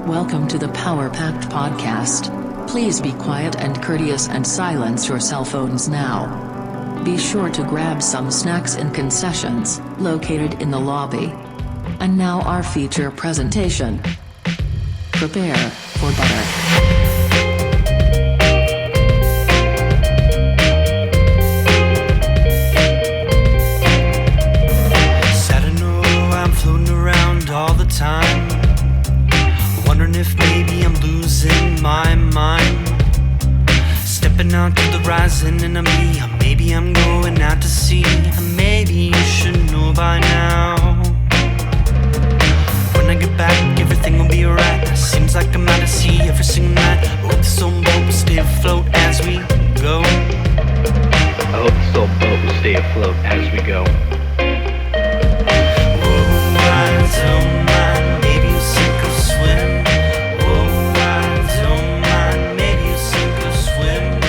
Welcome to the Power Packed Podcast. Please be quiet and courteous and silence your cell phones now. Be sure to grab some snacks and concessions, located in the lobby. And now our feature presentation. Prepare for butter. All the time, wondering if maybe I'm losing my mind. Stepping out to the horizon and I'm me, or maybe I'm going out to sea. Maybe you should know by now. When I get back, everything will be alright. Seems like I'm out to sea every single night. I hope this old boat will stay afloat as we go. I hope this old boat will stay afloat as we go. Don't mind, maybe you'll sink or swim. Oh, I don't mind, maybe you'll sink or swim.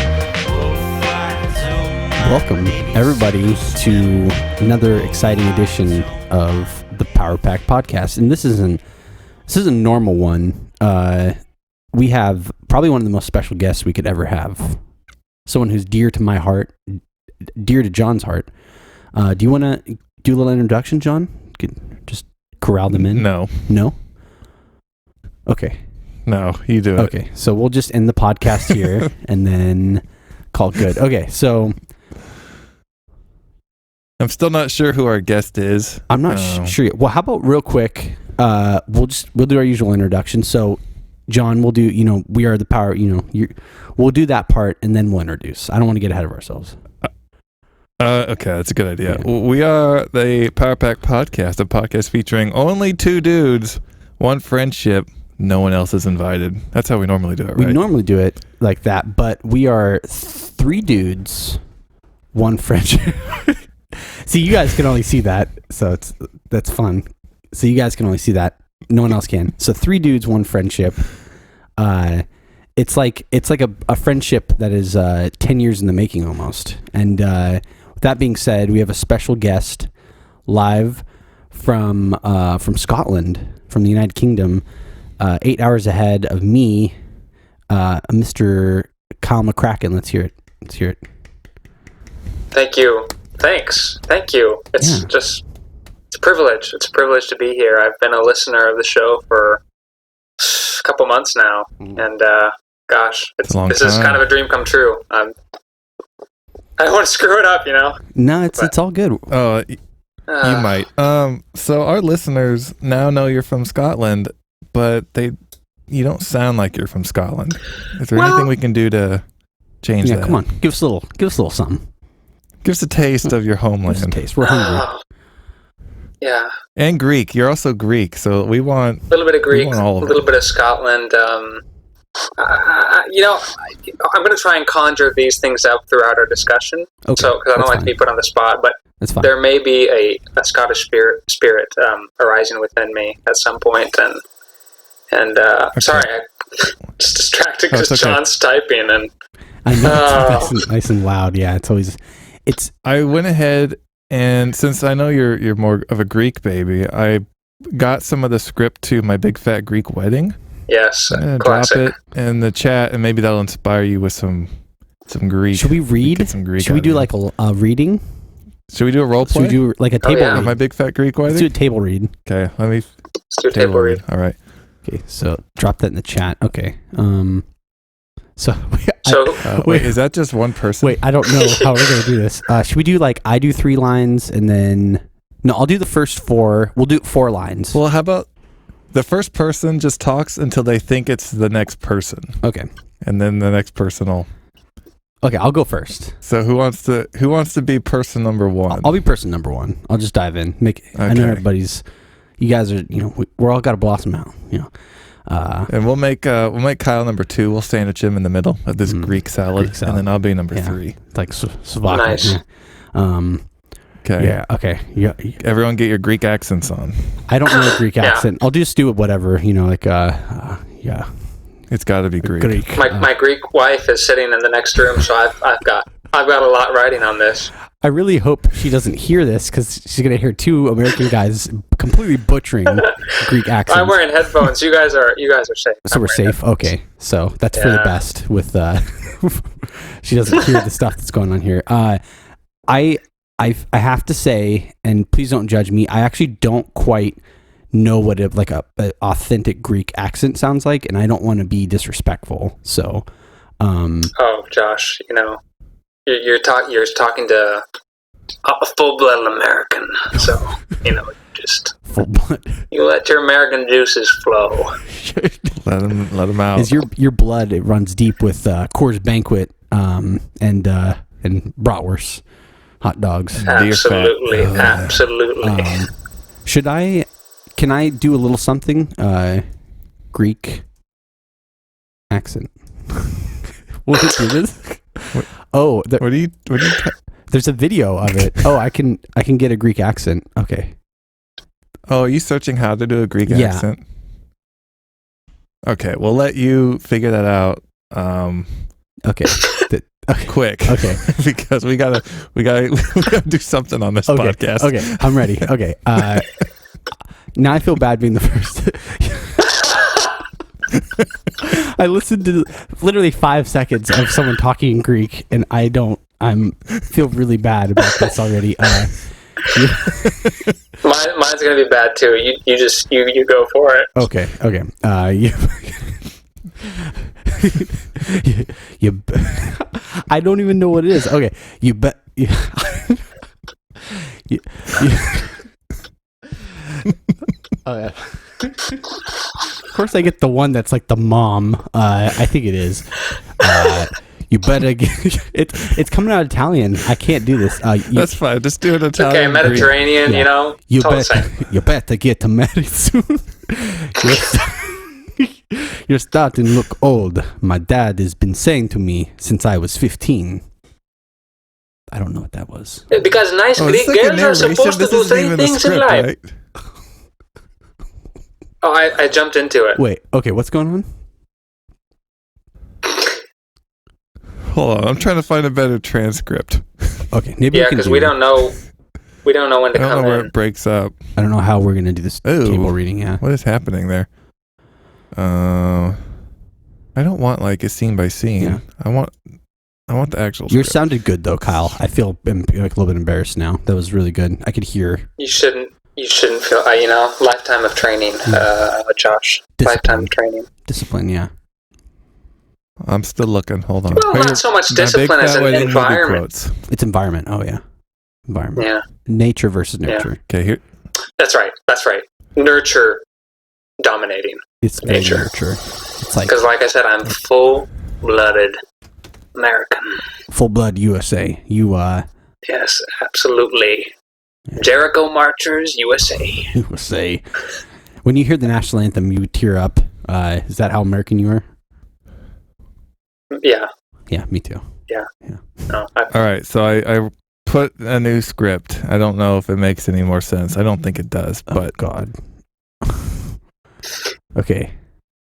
Oh, I don't mind. Welcome, everybody, to another exciting edition of the Power Pack Podcast. And this is a normal one. We have probably one of the most special guests we could ever have. Someone who's dear to my heart, dear to John's heart. Do you want to do a little introduction, John? Just corral them in? No. Okay. No, you do it. Okay, so we'll just end the podcast here and then call it good. Okay, so I'm still not sure who our guest is. I'm not sure yet. Well, how about real quick? We'll do our usual introduction. So, John, we'll do. We are the power. We'll do that part and then we'll introduce. I don't want to get ahead of ourselves. Okay, that's a good idea. Yeah. We are the Power Pack Podcast, a podcast featuring only two dudes, one friendship, no one else is invited. That's how we normally do it, right? We normally do it like that, but we are three dudes, one friendship. See, you guys can only see that, so that's fun. So you guys can only see that. No one else can. So three dudes, one friendship. It's like a friendship that is 10 years in the making almost. And with that being said, we have a special guest live from Scotland, from the United Kingdom, 8 hours ahead of me, Mr. Kyle McCracken. Let's hear it. Thank you. Thanks. Thank you. It's a privilege. It's a privilege to be here. I've been a listener of the show for a couple months now, and gosh, this is kind of a dream come true. I don't want to screw it up, No, it's all good. Oh, you might. So our listeners now know you're from Scotland, but you don't sound like you're from Scotland. Is there anything we can do to change that? Yeah, come on, give us a little something. Give us a taste of your homeland. Give us a taste. We're hungry. Yeah. And Greek. You're also Greek, so we want a little bit of Greek, a little it. bit of Scotland. I'm going to try and conjure these things up throughout our discussion. Okay, So, because I don't like to be put on the spot, but that's fine. There may be a Scottish spirit arising within me at some point, and Okay. sorry, I just distracted because okay. John's typing and. I know it's nice and loud. Yeah, I went ahead and since I know you're more of a Greek baby, I got some of the script to My Big Fat Greek Wedding. Yes, drop it in the chat, and maybe that'll inspire you with some Greek. Should we read? Get some Greek. Should we do like a reading? Should we do a role play? Should we do like a table read? My Big Fat Greek Wedding? Let's do a table read. Okay, Let's do a table read. All right. Okay, so drop that in the chat. Okay. Wait, is that just one person? Wait, I don't know how we're going to do this. Should we do I do 3 lines and then... No, I'll do the first 4. We'll do 4 lines. Well, how about the first person just talks until they think it's the next person. Okay. And then the next person will... Okay, I'll go first. So who wants to be person number 1? I'll be person number 1. I'll just dive in. I know everybody's... You guys are, we're all got to blossom out, and we'll make Kyle number 2. We'll sandwich him in the middle of this Greek salad, and then I'll be number 3. Like Slovakia. Nice. Yeah. Okay. Yeah. Okay. Yeah. Everyone, get your Greek accents on. I don't know a Greek accent. I'll just do it. Whatever. Yeah. It's got to be Greek. My Greek wife is sitting in the next room, so I've got a lot riding on this. I really hope she doesn't hear this because she's going to hear 2 American guys completely butchering Greek accents. I'm wearing headphones. You guys are safe. So we're safe. Okay, so that's for the best. With she doesn't hear the stuff that's going on here. I have to say, and please don't judge me. I actually don't quite know what a authentic Greek accent sounds like, and I don't want to be disrespectful. So, oh, Josh, you're talking to a full-blooded American, so just full blood. You let your American juices flow. let them out. Is your blood? It runs deep with Coors Banquet and bratwurst, hot dogs. Absolutely. Can I do a little something? Greek accent. Will it do this? Oh, what do you? There's a video of it. Oh, I can get a Greek accent. Okay. Oh, are you searching how to do a Greek accent? Okay, we'll let you figure that out. Okay. Quick. Okay. Because we gotta do something on this podcast. Okay, I'm ready. Okay. Now I feel bad being the first. I listened to literally 5 seconds of someone talking in Greek, and I feel really bad about this already. Mine's gonna be bad too. You go for it. Okay. You I don't even know what it is. Okay, you bet. Oh yeah. Of course, I get the one that's like the mom. I think it is. You better get it's coming out Italian. I can't do this. That's fine. Just do it Italian. Okay, Mediterranean. Yeah. You better get married soon. You're starting to look old. My dad has been saying to me since I was 15. I don't know what that was. Because nice Greek girls are supposed to do three things in life. Right? Oh, I jumped into it. Wait, okay, what's going on? Hold on, I'm trying to find a better transcript. Okay, maybe because we don't know when to come in. I don't know where it breaks up. I don't know how we're gonna do this table reading. Yeah, what is happening there? I don't want like a scene by scene. Yeah. I want the actual. Yours sounded good though, Kyle. I feel like a little bit embarrassed now. That was really good. I could hear. You shouldn't feel. Lifetime of training, Josh. Discipline. Lifetime of training. Discipline, yeah. I'm still looking. Hold on. Well, not so much discipline as an environment. It's environment. Oh yeah, environment. Yeah. Nature versus nurture. Yeah. Okay, here. That's right. Nurture dominating. It's nature. Nurture. It's like because, like I said, I'm full-blooded American. Full blood USA. Yes, absolutely. Yeah. Jericho Marchers, USA. USA. When you hear the national anthem, you tear up. Is that how American you are? Yeah. Yeah, me too. Yeah. No, all right, so I put a new script. I don't know if it makes any more sense. I don't think it does, but God. Okay.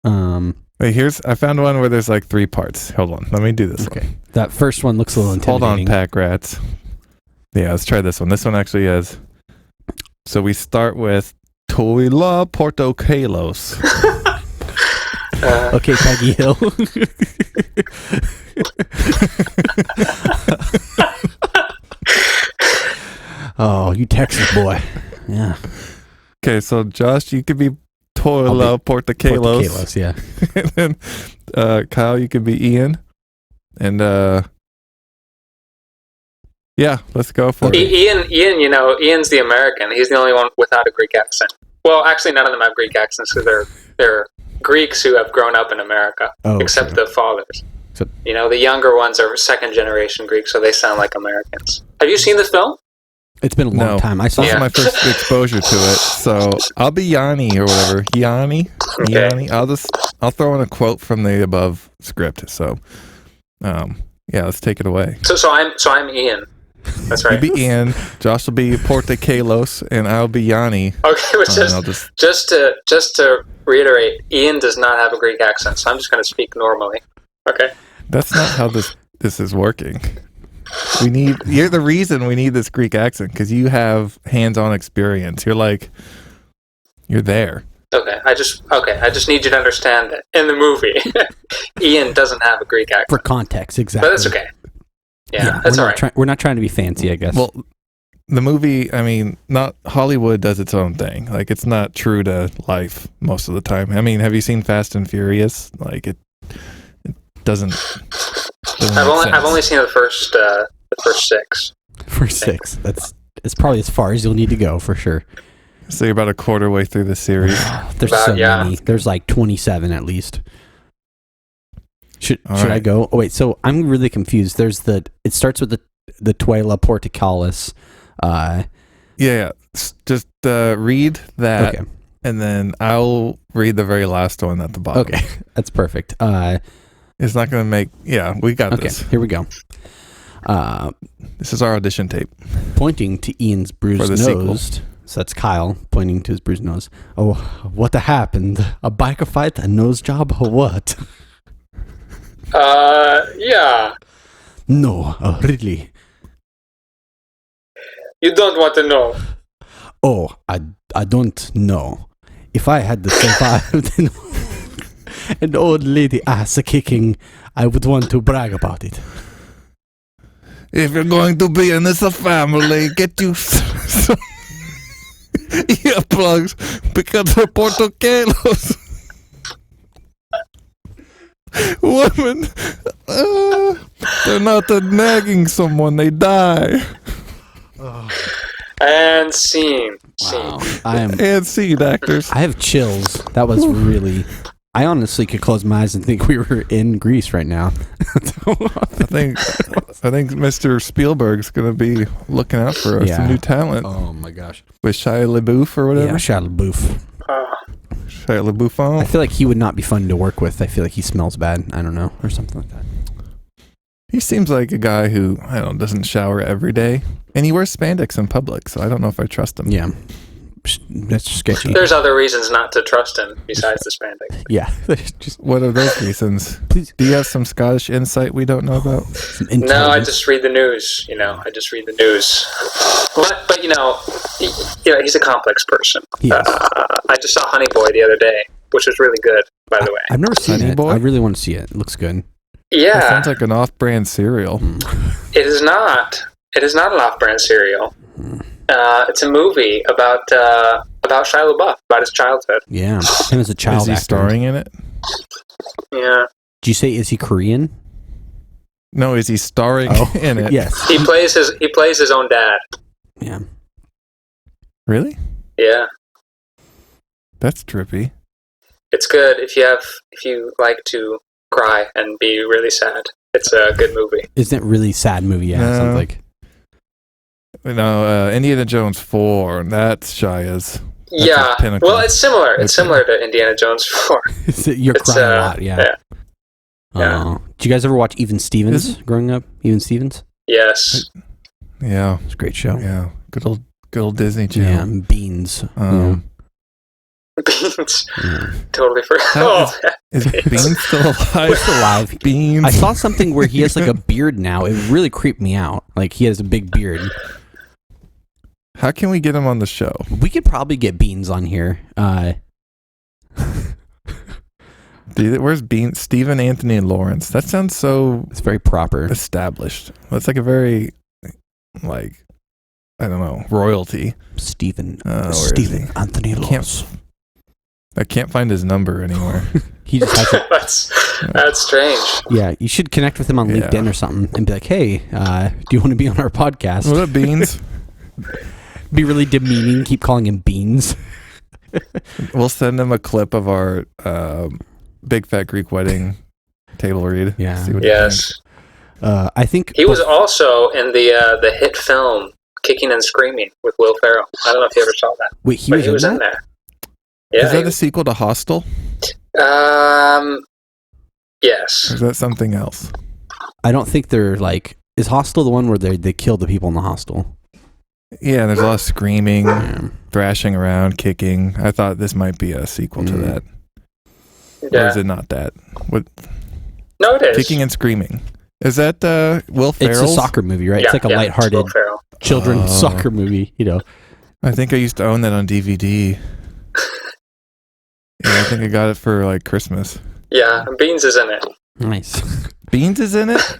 Wait, I found one where there's like 3 parts. Hold on, let me do this. Okay. That first one looks a little intimidating. Hold on, pack rats. Yeah, let's try this one. This one actually has. So we start with Toila Porto Kalos. Okay, Peggy Hill. Oh, you Texas boy. Yeah. Okay, so Josh, you could be Toila Porto Kalos. Yeah. And then Kyle, you could be Ian. And yeah, let's go for it. Ian, Ian's the American. He's the only one without a Greek accent. Well, actually, none of them have Greek accents because they're Greeks who have grown up in America, except the fathers. So, the younger ones are second-generation Greeks, so they sound like Americans. Have you seen the film? It's been a long time. I saw this is my first exposure to it, so I'll be Yanni or whatever. Yanni. I'll throw in a quote from the above script. So, let's take it away. So I'm Ian. That's right. You be Ian. Josh will be Porto Kalos, and I'll be Yanni. Okay, but just to reiterate, Ian does not have a Greek accent, so I'm just going to speak normally. Okay. That's not how this is working. You're the reason we need this Greek accent because you have hands-on experience. You're like You're there. Okay, I just need you to understand that in the movie, Ian doesn't have a Greek accent. For context, exactly. But that's okay. Yeah, that's all right. We're not trying to be fancy, I guess. Well, the movie, I mean, not Hollywood does its own thing. Like, it's not true to life most of the time. I mean, have you seen Fast and Furious? Like, it doesn't I've only seen the first 6. For 6, it's probably as far as you'll need to go for sure. So you're about a quarter way through the series. There's so many. There's like 27 at least. Should I go? Oh wait, so I'm really confused. It starts with the Tuela Portocalis. Yeah. Just read that, Okay. and then I'll read the very last one at the bottom. Okay, that's perfect. It's not going to make... Yeah, we got Okay, this. here we go. This is our audition tape. Pointing to Ian's bruised For the nose. sequel. So that's Kyle pointing to his bruised nose. Oh, what happened? A biker fight? A nose job? Or what? Yeah. No, really. You don't want to know. Oh, I don't know. If I had survived an old lady ass kicking, I would want to brag about it. If you're going to be in this family, get you some earplugs because they're Portocalos. Women, they're not nagging someone, they die. And scene. Wow. And seed actors. I have chills. That was really... I honestly could close my eyes and think we were in Greece right now. I think Mr. Spielberg's gonna be looking out for us, some new talent. Oh my gosh. With Shia LaBeouf or whatever. Yeah, Shia LaBeouf. Shia LaBeouf. I feel like he would not be fun to work with. I feel like he smells bad. I don't know, or something like that. He seems like a guy who, I don't know, doesn't shower every day. And he wears spandex in public, so I don't know if I trust him. Yeah. That's sketchy. There's other reasons not to trust him besides the spandex. Yeah. Just What are those reasons? please. Do you have some Scottish insight we don't know about? Some No, I intelligence. just read the news. I just read the news. But he's a complex person. Yes. I just saw Honey Boy the other day, which was really good, by the way. I've never seen Honey it. Boy? I really want to see it. It looks good. That Yeah, sounds like an off-brand cereal. it is not. It is not an off-brand cereal. It's a movie about Shia LaBeouf, about his childhood. Yeah. Him as a child Is he actor. starring in it? Yeah, Did you say, is he Korean? No, is he starring in it? Yes. he plays his own dad. Yeah. Really? Yeah, That's trippy. it's good if you like to cry and be really sad. It's a good movie. Isn't it really sad movie? Yeah. No. Sounds like. No, Indiana Jones 4, that's Shia's. Yeah, his pinnacle. well, it's similar. It's Okay. similar to Indiana Jones 4. You're It's, crying a lot. Yeah. yeah. Oh. Did you guys ever watch Even Stevens growing up? Even Stevens? Yes. Yeah, It's a great show. yeah. Good old Disney Yeah. Channel. And Beans. Beans. Yeah. Totally forgot. How Oh, Is Bean still alive? We're still alive. Beans. I saw something where he has like a beard now. It really creeped me out. Like he has a big beard. How can we get him on the show? We could probably get Beans on here. Where's Bean? Stephen Anthony Lawrence. That sounds so It's very proper. established. That's like a very, like, I don't know, royalty. Stephen where is he? Anthony Lawrence. I can't find his number anywhere. He just has to, that's strange. yeah, you should connect with him on Yeah. LinkedIn or something and be like, hey, do you want to be on our podcast? What up, Beans? Be really demeaning, keep calling him Beans. We'll send him a clip of our Big Fat Greek Wedding table read. Yeah. See what he Yes. I think He was also in the hit film Kicking and Screaming with Will Ferrell. I don't know if you ever saw that. Wait, he But was, he was in in that? there. Yeah. Is that a sequel to Hostel? Yes. Or is that something else? I don't think they're like. Is Hostel the one where they kill the people in the hostel? Yeah, there's a lot of screaming, Yeah. thrashing around, kicking. I thought this might be a sequel to that. Or Yeah. is it not that? What? No, it is. Kicking and Screaming. Is that Will Ferrell? It's a soccer movie, right? Yeah, It's like a yeah, lighthearted Will Ferrell. children's Oh. soccer movie, you know. I think I used to own that on DVD. think I got it for like Christmas. Yeah, Beans is in it. Nice. Beans is in it?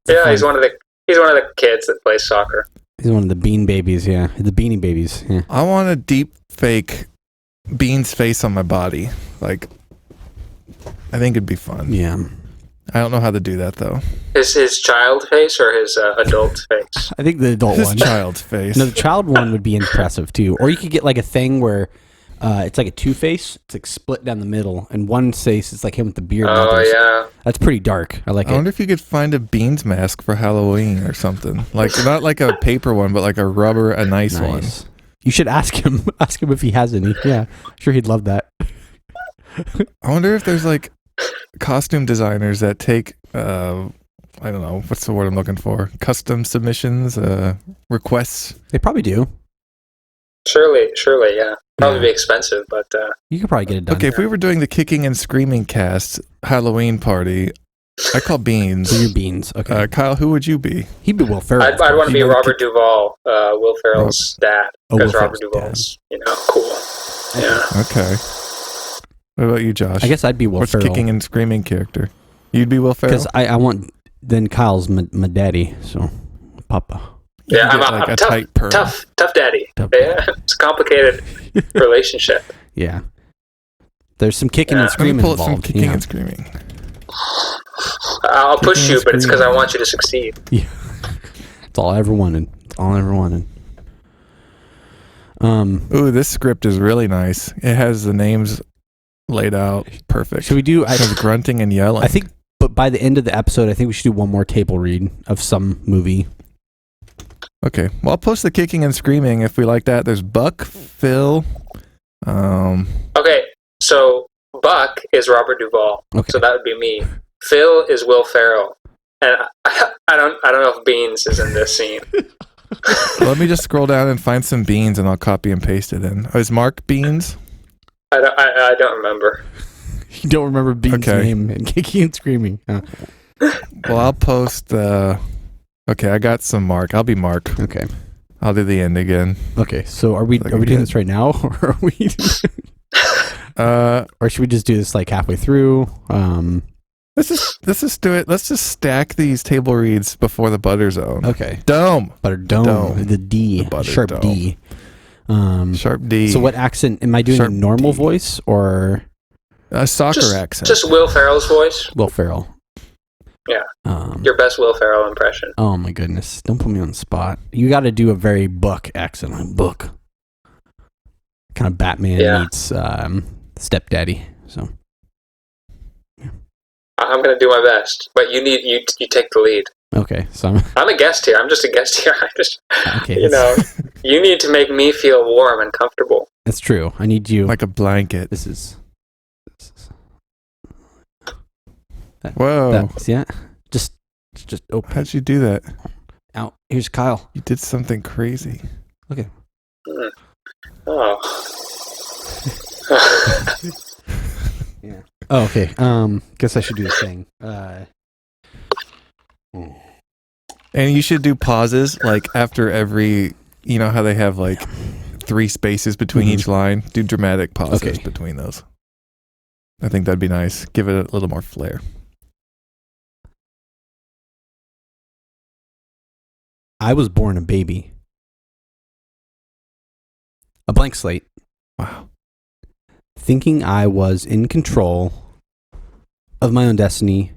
Yeah, he's one of the kids that plays soccer. He's one of the bean babies, yeah. The beanie babies, yeah. I want a deep fake Beans face on my body. Like, I think it'd be fun. Yeah. I don't know how to do that though. His child face or his adult face? I think the adult His one. child's face. No, the child one would be impressive too. Or you could get like a thing where it's like a two-face. It's like split down the middle, and one face is like him with the beard. and Oh others. yeah. That's pretty dark. I like I it. wonder if you could find a Beans mask for Halloween or something. Like not like a paper one, but like a nice one. You should ask him. Ask him if he has any. Yeah, sure he'd love that. I wonder if there's like costume designers that take I don't know, what's the word I'm looking for? Custom submissions, requests. They probably do. Surely, yeah. Probably Yeah. be expensive, but You could probably get it done. Okay, if we were doing the Kicking and Screaming cast Halloween party, I call Beans. So you're Beans. Okay. Kyle, who would you be? He'd be Will Ferrell. I'd of course. want to be You know, Robert Duvall, Will Ferrell's dad, Oh, because Will Robert Ferrell's Duvall's cool. Yeah. Okay. What about you, Josh? I guess I'd be Will What's Ferrell. Kicking and Screaming character? You'd be Will Ferrell? Because I want then Kyle's my daddy. So Papa. You Yeah, could I'm get, like, a a tight perm. tough daddy. Tough Yeah, it's a complicated relationship. Yeah. There's some kicking Yeah. and Let me screaming pull up some involved. Kicking yeah. and Screaming. I'll push Kicking you, and but it's because I screaming. want you to succeed. It's all I ever wanted. It's all I ever wanted. Ooh, this script is really nice. It has the names laid out perfect. Should we do? It has grunting and yelling. I think, but by the end of the episode, I think we should do one more table read of some movie. Okay. Well, I'll post the Kicking and Screaming if we like that. There's Buck, Phil. Okay, so Buck is Robert Duvall, Okay. so that would be me. Phil is Will Ferrell, and I don't know if Beans is in this scene. Let me just scroll down and find some Beans, and I'll copy and paste it in. Oh, is Mark Beans? I don't remember. You don't remember Bean's Okay. name and kicking and screaming. Huh. Well, I'll post. Okay, I got some Mark. I'll be Mark. Okay. I'll do the end again. Okay. So are we Looking doing good. this right now, or are we? Or should we just do this like halfway through? Let's just do it. Let's just stack these table reads before the butter zone. Okay. Dome. Butter dome. Dome. The D. The butter Sharp dome. D. Sharp D. So what accent am I doing? Sharp A normal D. voice or A soccer Just, accent. just Will Ferrell's voice. Will Ferrell? Yeah. Um, Your best Will Ferrell impression. oh my goodness! Don't put me on the spot. You got to do a very Buck accent. Like Buck. Kind of Batman Yeah. meets stepdaddy. So I'm gonna do my best, but you take the lead. okay. So I'm a guest here. I'm just a guest here. I just, okay. you know, you need to make me feel warm and comfortable. That's true. I need you. like a blanket. This is Whoa. that. Yeah. Just open How'd you do that? out. Here's Kyle. You did something crazy. Oh. Yeah. Oh, okay. Guess I should do the thing. And you should do pauses like after every, you know how they have like 3 spaces between Mhm. each line? Do dramatic pauses Okay. between those. I think that'd be nice. Give it a little more flair. I was born a baby. A blank slate. Wow. Thinking I was in control of my own destiny.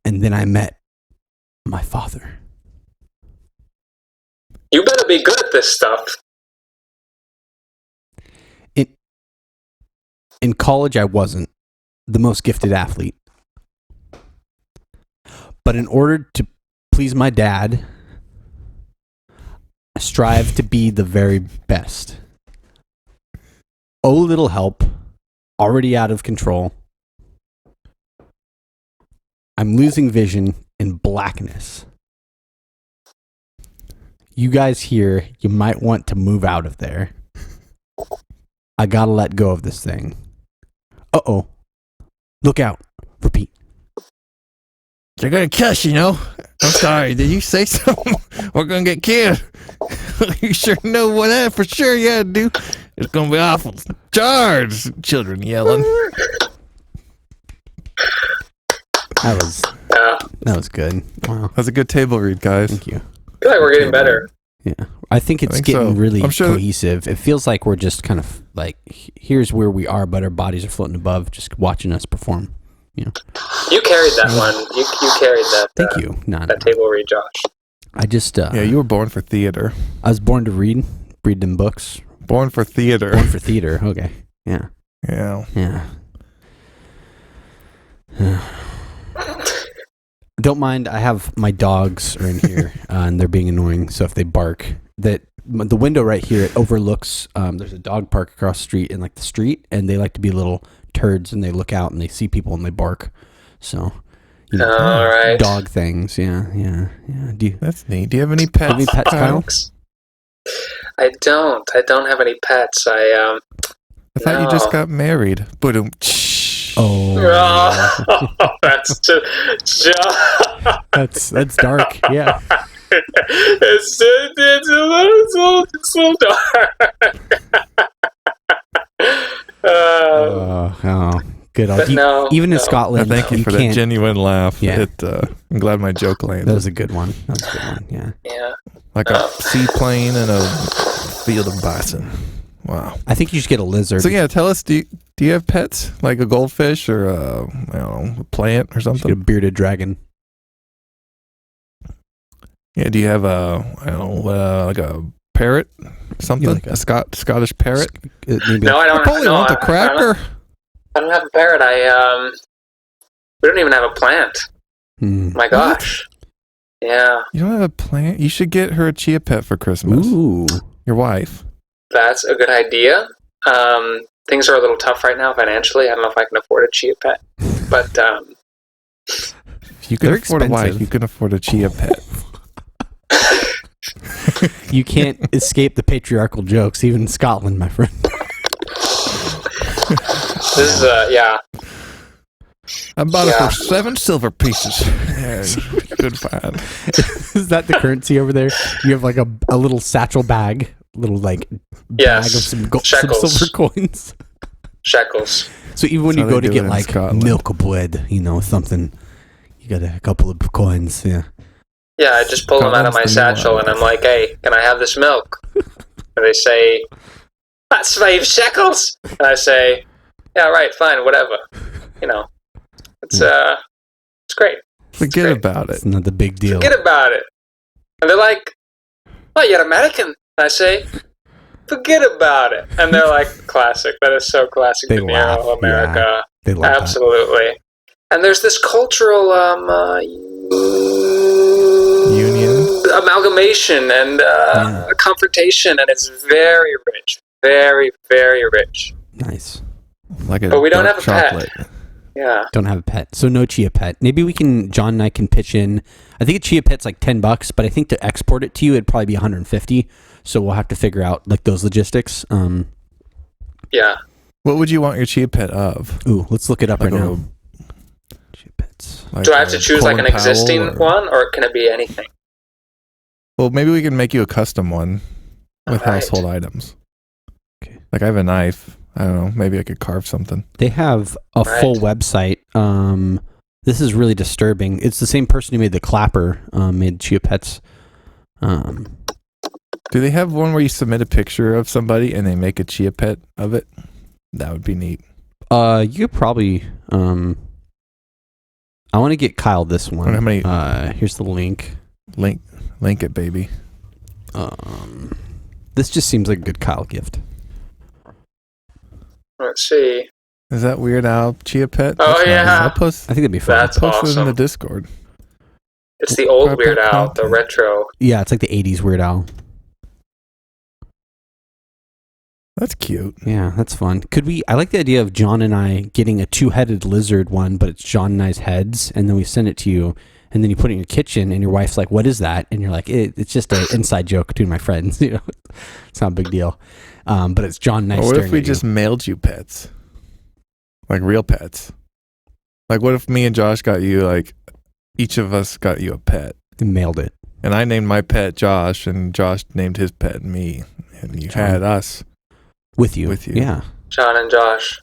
And then I met my father. You better be good at this stuff. In college, I wasn't the most gifted athlete. But in order to please my dad, I strive to be the very best. Oh, little help, already out of control. I'm losing vision in blackness. You guys here, you might want to move out of there. I gotta let go of this thing. Uh-oh. Look out. Repeat. They're gonna kill us, you know. I'm sorry. Did you say something? We're gonna get killed. You sure know what that for sure? Yeah, dude. It's gonna be awful. Charge! Children yelling. That was good. Wow. That's a good table read, guys. Thank you. I feel like we're getting better. Yeah. I think it's getting so. really I'm sure cohesive. It feels like we're just kind of like, here's where we are, but our bodies are floating above, just watching us perform. You know. You carried that one. You carried that. Thank you. That table read, Josh. I just. Yeah, you were born for theater. I was born to read them books. Born for theater. Born for theater. Okay. Yeah. Yeah. Yeah. Don't mind. I have my dogs are in here, and they're being annoying. So if they bark, the window right here, it overlooks. There's a dog park across the street in like the street, and they like to be little turds, and they look out and they see people and they bark. So, you know, all right. Dog things. Yeah. That's neat. Do you have any pets? Have any pets, Kyle? I don't have any pets. I thought you just got married. Boom. Oh, that's that's dark. Yeah. It's a little dark. Good. No, even in Scotland, thank you for that genuine laugh. Yeah. I'm glad my joke landed. That was a good one. Yeah. Yeah. Like a seaplane and a field of bison. Wow. I think you should get a lizard. So yeah, tell us, do you have pets? Like a goldfish or a a plant or You should something? get a bearded dragon. Yeah, do you have like a parrot? Something? Yeah, like a Scottish parrot? Maybe No, I don't. Napoleon No, want the cracker? I don't have a parrot. We don't even have a plant. My gosh. Yeah. You don't have a plant? You should get her a chia pet for Christmas. Ooh. Your wife. That's a good idea. Things are a little tough right now financially. I don't know if I can afford a chia pet, but If you can They're afford a wife, expensive. you can afford a chia pet. You can't escape the patriarchal jokes, even in Scotland, my friend. this is yeah. I bought it for 7 silver pieces. Yeah, good find. Is that the currency over there? You have like a little satchel bag, little like Yes. bag of some Shekels. silver coins. Shekels. So even when That's you how go they to do it get in like Scotland. milk of bread, something, you got a couple of coins. Yeah. Yeah, I just pull them out of my Scotland's the satchel new and I'm like, "Hey, can I have this milk?" And they say, "That's 5 shekels." And I say, "Yeah, right, fine, whatever." It's great. Forget great. about it. It's not the big deal. Forget about it. And they're like, "Oh, you're American." And I say, "Forget about it." And they're like, "Classic. That is so classic They to laugh, Neo America." They love Absolutely. And there's this cultural Union. amalgamation and confrontation, and it's very rich. Very, very rich. that. Nice. Like a But we don't dark have a pet. chocolate. Yeah. Don't have a pet. So no chia pet. Maybe John and I can pitch in. I think a chia pet's like $10, but I think to export it to you, it'd probably be $150. So we'll have to figure out like those logistics. Yeah. What would you want your chia pet of? Ooh, let's look it up Like right a- now. Chia pets. Like Do I have to a choose like Colin an existing Powell or- one, or can it be anything? Well, maybe we can make you a custom one with Alright. household items. Okay. Like I have a knife. I don't know. Maybe I could carve something. They have a Right. full website. This is really disturbing. It's the same person who made the clapper, made chia pets. Do they have one where you submit a picture of somebody and they make a chia pet of it? That would be neat. You could probably. I want to get Kyle this one. Wonder how many- Here's the link. Link it, baby. This just seems like a good Kyle gift. Let's see. Is that Weird Al chia pet? Oh, That's nice. yeah. I'll post. I think that'd be fun. That's Post it in awesome. the Discord. It's the old Prep Weird that Al, the content. retro. Yeah, it's like the 80s Weird Al. That's cute. Yeah, that's fun. Could we? I like the idea of John and I getting a 2-headed lizard one, but it's John and I's heads, and then we send it to you, and then you put it in your kitchen, and your wife's like, "What is that?" And you're like, "It's just an inside joke between my friends. It's not a big deal." But it's John and I Or what staring if we at just you. mailed you pets? Like real pets. Like what if me and Josh got you, like, each of us got you a pet? And mailed it. And I named my pet Josh, and Josh named his pet me. And you John. had us. With you. With you. Yeah. John and Josh.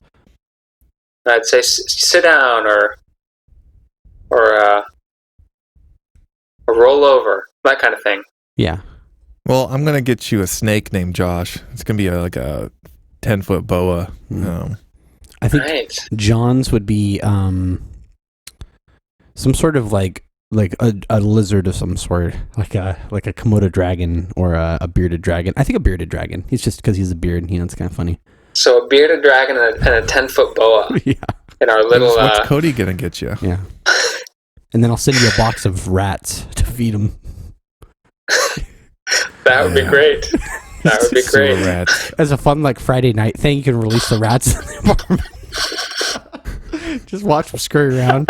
I'd say sit down or roll over, that kind of thing. Yeah. Well, I'm gonna get you a snake named Josh. It's gonna be like a 10-foot boa. I think Right. John's would be some sort of like a lizard of some sort, like a Komodo dragon or a bearded dragon. I think a bearded dragon. He's just because he's a beard. It's kind of funny. So a bearded dragon and a 10-foot boa Yeah. in our little. What's Cody gonna get you? Yeah. And then I'll send you a box of rats to feed them. That would be great. That would be Sewer great. rats. As a fun Friday night thing, you can release the rats in the apartment. Just watch them scurry around.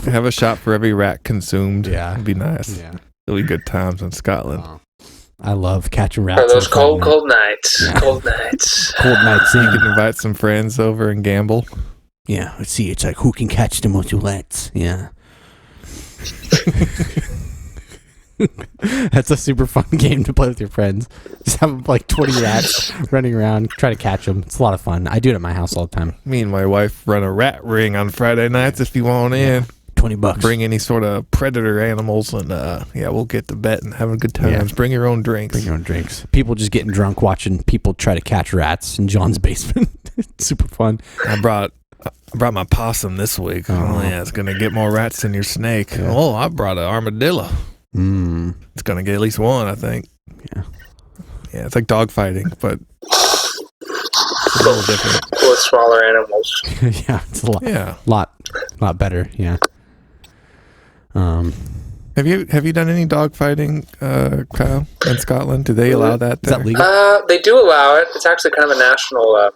Have a shot for every rat consumed. Yeah. It'd be nice. Yeah. It'll be good times in Scotland. I love catching rats. For those on Friday night. cold nights. Yeah. Cold nights. Cold nights You in. can invite some friends over and gamble. Yeah, let's see. It's like who can catch the most rats. Yeah. That's a super fun game to play with your friends. Just have 20 rats running around, try to catch them. It's a lot of fun. I do it at my house all the time. Me and my wife run a rat ring on Friday nights if you want in. $20. Bring any sort of predator animals and we'll get to bet and having good times. Yeah. Bring your own drinks. Bring your own drinks. People just getting drunk watching people try to catch rats in John's basement. It's super fun. I brought my possum this week. Oh yeah, it's gonna get more rats than your snake. Yeah. Oh, I brought an armadillo. It's gonna get at least one, I think. Yeah. Yeah, it's like dog fighting, but it's a little different. With smaller animals. Yeah, it's a Yeah. lot better. Yeah. Have you done any dog fighting, Kyle, in Scotland? Do they allow that Is there? that legal? They do allow it. It's actually kind of a national.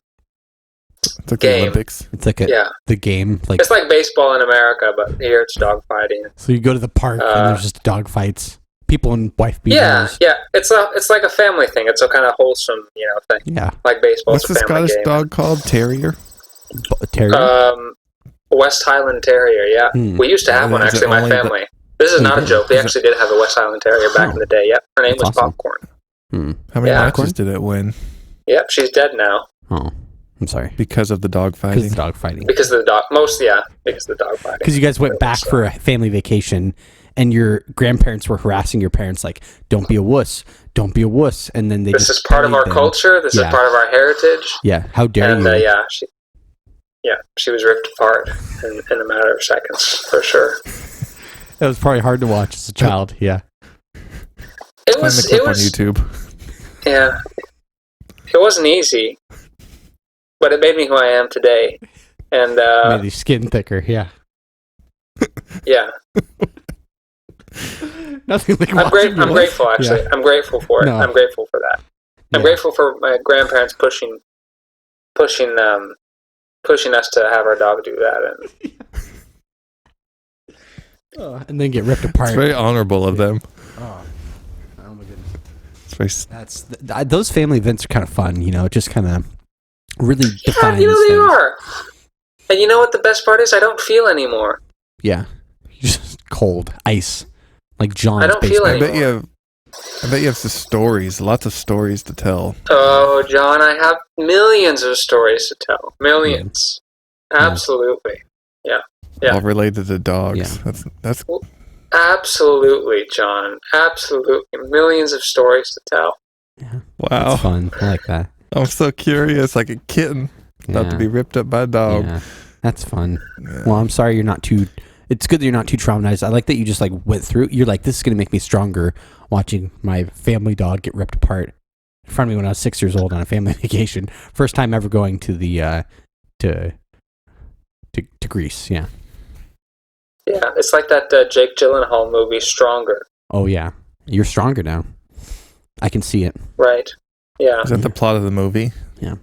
It's like game? the Olympics. It's like Yeah. the game. It's like baseball in America, but here it's dog fighting. So you go to the park and there's just dog fights. People in wife Yeah, beaters. yeah. It's like a family thing. It's a kind of wholesome, thing. Yeah. Like baseball. What's the it's a family Scottish game. dog called? Terrier? Terrier. West Highland Terrier. Yeah, we used to have one Is it actually. My only the- family. This is not a joke. We actually did have a West Highland Terrier back in the day. Yep, her name was That's awesome. Popcorn. How many Yeah. matches did it win Yep, she's dead now Oh, I'm sorry. because of the dog Because fighting? it's dog fighting. because of the dog. Because of the dog fighting. Because you guys went back for a family vacation and your grandparents were harassing your parents like, don't be a wuss. Don't be a wuss. And then they This just is part of our bullied them. culture. This Yeah. is part of our heritage. Yeah. How dare And you? she was ripped apart in a matter of seconds, for sure. That was probably hard to watch as a child. Yeah. It Find the was. clip It was. on YouTube. Yeah. It wasn't easy, but it made me who I am today. And Made your skin thicker. Yeah. yeah, Nothing like I'm watching you. grateful. Actually, Yeah. I'm grateful for it. No. I'm grateful for that. I'm Yeah. grateful for my grandparents pushing us to have our dog do that. And And then get ripped apart. It's very honorable of them. Oh my goodness. It's very Those family events are kind of fun. It just kind of really defines they things. are. And you know what the best part is? I don't feel anymore. Yeah. Just cold ice, like John's I don't feel basement. I bet you have some stories, lots of stories to tell. Oh, John, I have millions of stories to tell. Millions. Absolutely. Yeah. All related to dogs. Yeah. That's Absolutely, John. Absolutely. Millions of stories to tell. wow. It's fun. I like that. I'm so curious, like a kitten about to be ripped up by a dog. Yeah, that's fun. Yeah. Well, I'm sorry you're not too. It's good that you're not too traumatized. I like that you just went through. You're like, this is gonna make me stronger. Watching my family dog get ripped apart in front of me when I was 6 years old on a family vacation. First time ever going to the to Greece. Yeah. Yeah, it's like that Jake Gyllenhaal movie, Stronger. Oh yeah, you're stronger now. I can see it. Right. Yeah. Is that the plot of the movie? Yeah.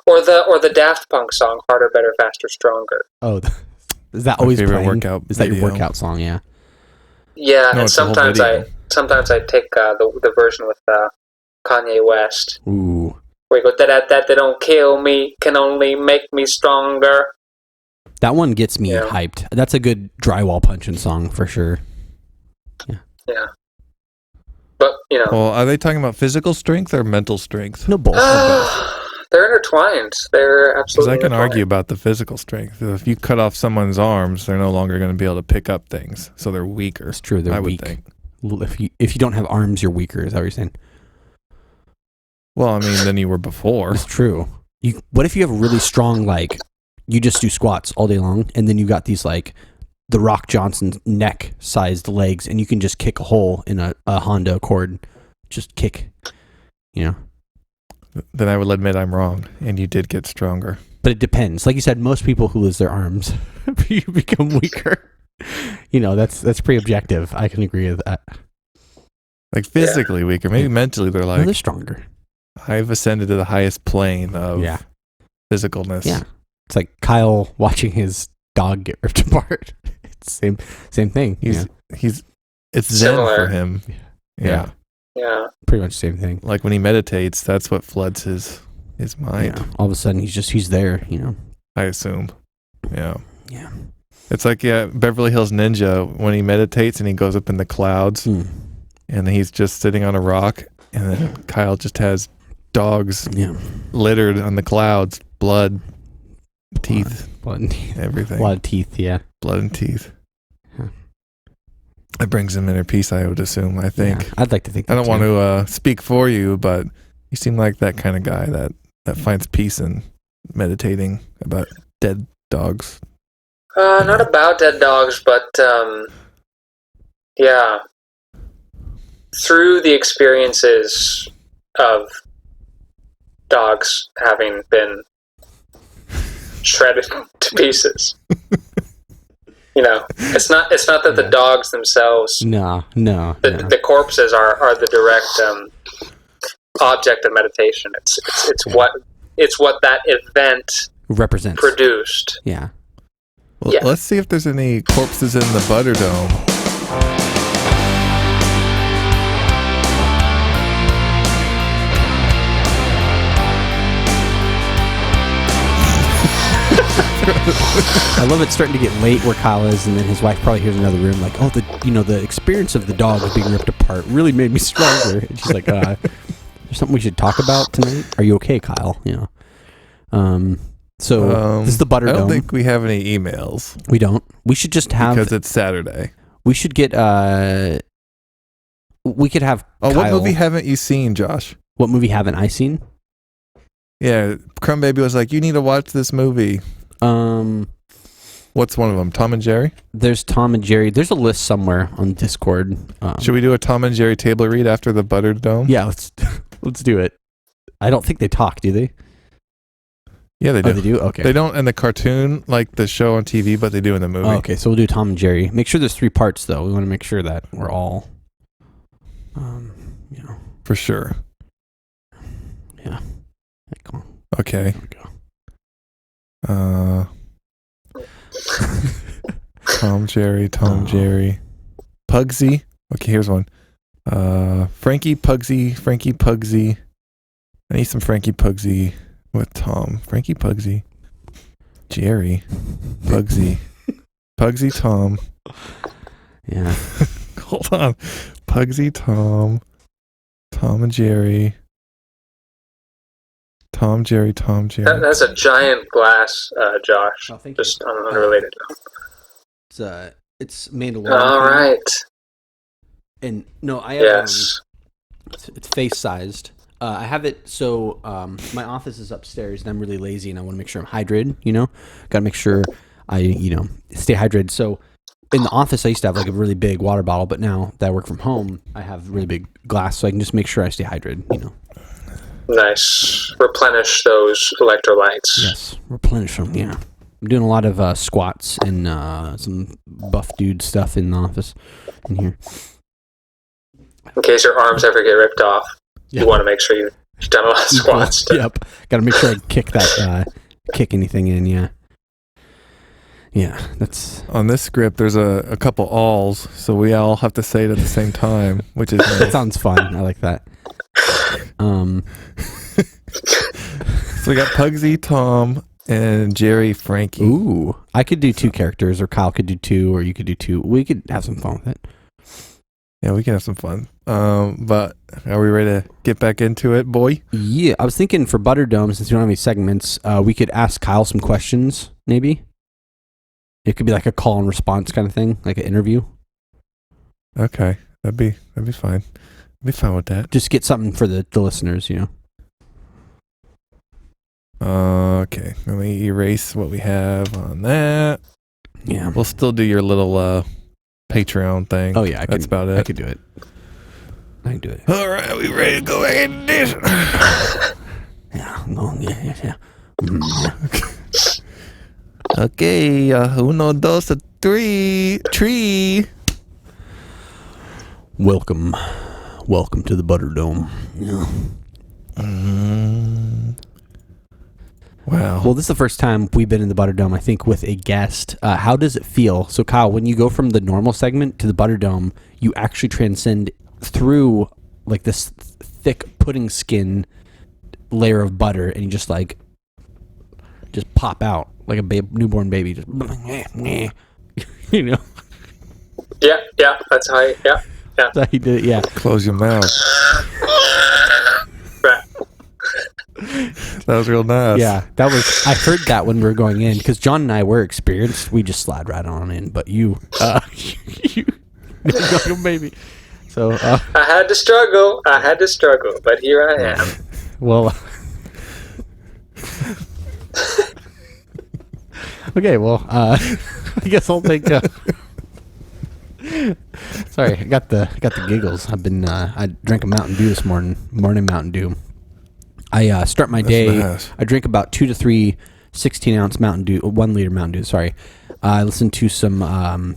Or the Daft Punk song, Harder, Better, Faster, Stronger. Oh, is that My always favorite playing? workout Is that your video. workout song? Yeah. Yeah, No, and it's the whole sometimes I take the version with Kanye West. Ooh, Where you go, that they don't kill me, can only make me stronger. that one gets me Yeah. hyped. That's a good drywall punching song for sure. Yeah. But, Well, are they talking about physical strength or mental strength? No bull. they're intertwined. They're Because absolutely. I can intertwined. argue about the physical strength. If you cut off someone's arms, they're no longer going to be able to pick up things, so they're weaker. It's true. They're I weak. would think. If you don't have arms, you're weaker. Is that what you're saying? Well, I mean, than you were before. It's true. What if you have really strong, like, you just do squats all day long, and then you got these, like, the Rock Johnson neck-sized legs, and you can just kick a hole in a Honda Accord. Just kick, you know? Then I will admit I'm wrong, and you did get stronger. But it depends. Like you said, most people who lose their arms, you become weaker. You know, that's pretty objective. I can agree with that. Like physically weaker. Maybe mentally they're No, like, they're stronger. I've ascended to the highest plane of Yeah. physicalness. Yeah. It's like Kyle watching his dog get ripped apart. It's same thing. It's zen Similar. for him. Yeah. Yeah. Pretty much the same thing. Like when he meditates, that's what floods his mind. Yeah. All of a sudden he's there, you know. I assume. Yeah. Yeah. It's like Beverly Hills Ninja when he meditates and he goes up in the clouds and he's just sitting on a rock and then Kyle just has dogs littered on the clouds, blood, teeth, Blood and teeth. everything. A lot of teeth, yeah. Blood and teeth. Huh. It brings him inner peace, I would assume. I think. Yeah, I'd like to think I that don't want too. to speak for you, but you seem like that kind of guy that finds peace in meditating about dead dogs. Not about dead dogs, but yeah. Through the experiences of dogs having been shredded to pieces. You know, it's not that the dogs themselves, No. the corpses are the direct object of meditation. It's what that event Represents. produced. Yeah. Well, Yeah. let's see if there's any corpses in the Butter Dome. I love it starting to get late where Kyle is, and then his wife probably hears another room like, oh, the experience of the dog being ripped apart really made me stronger. And she's like, there's something we should talk about tonight? Are you okay, Kyle? You know. So this is the Butter I don't Dome. think we have any emails We don't. We should just have. because it's Saturday. We should get. We could have. Oh, Kyle, what movie haven't you seen, Josh? What movie haven't I seen? Yeah, Crumb Baby was like, you need to watch this movie. What's one of them? Tom and Jerry? There's Tom and Jerry. There's a list somewhere on Discord. Should we do a Tom and Jerry table read after the Butter Dome? Yeah, let's do it. I don't think they talk, do they? Yeah, they do. Oh, they do? Okay. They don't in the cartoon, like the show on TV, but they do in the movie. Oh, okay, so we'll do Tom and Jerry. Make sure there's 3 parts, though. We want to make sure that we're all, you know. For sure. Yeah. Hey, come on. Okay. There we go. Tom, Jerry. Pugsy. Okay, here's one. Frankie Pugsy. I need some Frankie Pugsy with Tom. Frankie Pugsy. Jerry. Pugsy. Pugsy Tom. Yeah. Hold on. Pugsy Tom. Tom and Jerry. Tom, Jerry. That's a giant glass, Josh. Oh, thank Just on an unrelated note. It's Mandalorian. All right. And no, I have Yes. it's face sized. I have it so my office is upstairs and I'm really lazy and I want to make sure I'm hydrated, you know? Got to make sure I, stay hydrated. So in the office I used to have like a really big water bottle, but now that I work from home, I have really big glass so I can just make sure I stay hydrated, you know. Nice. Replenish those electrolytes. Yes, replenish them. Yeah, I'm doing a lot of squats and some buff dude stuff in the office in here. In case your arms ever get ripped off, Yeah. you want to make sure you've done a lot of squats. Yep, got to make sure I kick that, kick anything in. Yeah, that's On this script, there's a couple alls, so we all have to say it at the same time, which is that nice. sounds fun. I like that. So we got Pugsy, Tom, and Jerry, Frankie. Ooh, I could do 2 characters, or Kyle could do 2, or you could do 2. We could have some fun with it. Yeah, we can have some fun. But are we ready to get back into it, boy? Yeah, I was thinking for Butterdome, since we don't have any segments, we could ask Kyle some questions, maybe. It could be like a call and response kind of thing, like an interview. Okay, that'd be fine. I'd be fine with that. Just get something for the listeners, you know. Okay, let me erase what we have on that. Yeah. We'll still do your little Patreon thing. Oh yeah, that's about it. I could do it. I can do it. All right, we ready to go back into this? Yeah. Yeah. Mm, Okay, uno, dos, three, tree. Welcome to the Butterdome. Yeah. Wow. Well, this is the first time we've been in the Butterdome, I think, with a guest. How does it feel? So, Kyle, when you go from the normal segment to the Butterdome, you actually transcend through like this thick pudding skin layer of butter, and you just pop out like a newborn baby. Just, you know. Yeah. That's how. Yeah. That's how you did it. Yeah. Close your mouth. Right. That was real nice. Yeah, I heard that when we were going in, because John and I were experienced. We just slide right on in, but you like a baby. So I had to struggle, but here I am. Well, okay. Well, I guess I'll take. Sorry, I got the giggles. I drank a Mountain Dew this morning Mountain Dew. I start my day. Nice. I drink about 2 to 3 16-ounce Mountain Dew, 1 liter Mountain Dew. Sorry. I listen to some. I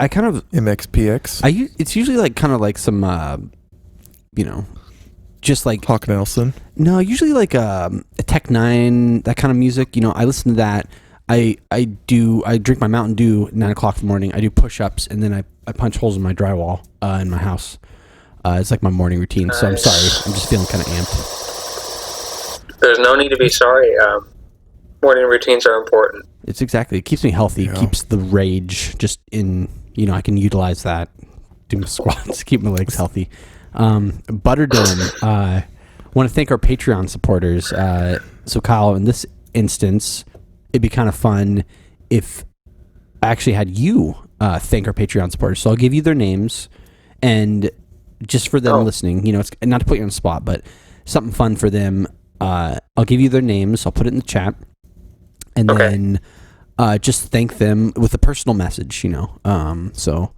kind of MXPX. It's usually like kind of like some, just like Hawk Nelson. No, usually like a Tech 9, that kind of music. You know, I listen to that. I drink my Mountain Dew at 9 o'clock in the morning. I do push-ups, and then I punch holes in my drywall in my house. It's like my morning routine. So I'm sorry. I'm just feeling kind of amped. There's no need to be sorry. Morning routines are important. It keeps me healthy. Yeah. Keeps the rage just in, I can utilize that. Do my squats, keep my legs healthy. Butterdome, I want to thank our Patreon supporters. So Kyle, in this instance, it'd be kind of fun if I actually had you thank our Patreon supporters. So I'll give you their names, and just for them listening, it's not to put you on the spot, but something fun for them. I'll give you their names. I'll put it in the chat, and then just thank them with a personal message. So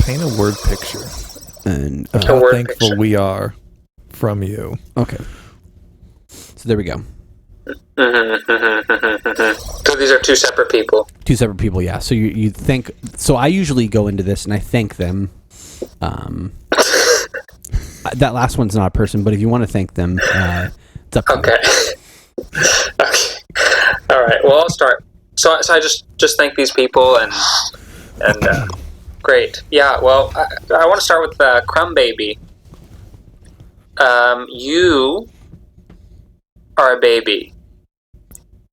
Paint a word picture and of how word thankful picture. we are from you. okay. So there we go. So these are two separate people. 2 separate people, yeah. So you thank. So I usually go into this and I thank them. That last one's not a person, but if you want to thank them, it's up to Okay. Okay. All right. Well, I'll start. So I just thank these people and great. Yeah. Well, I want to start with Crumb Baby. You are a baby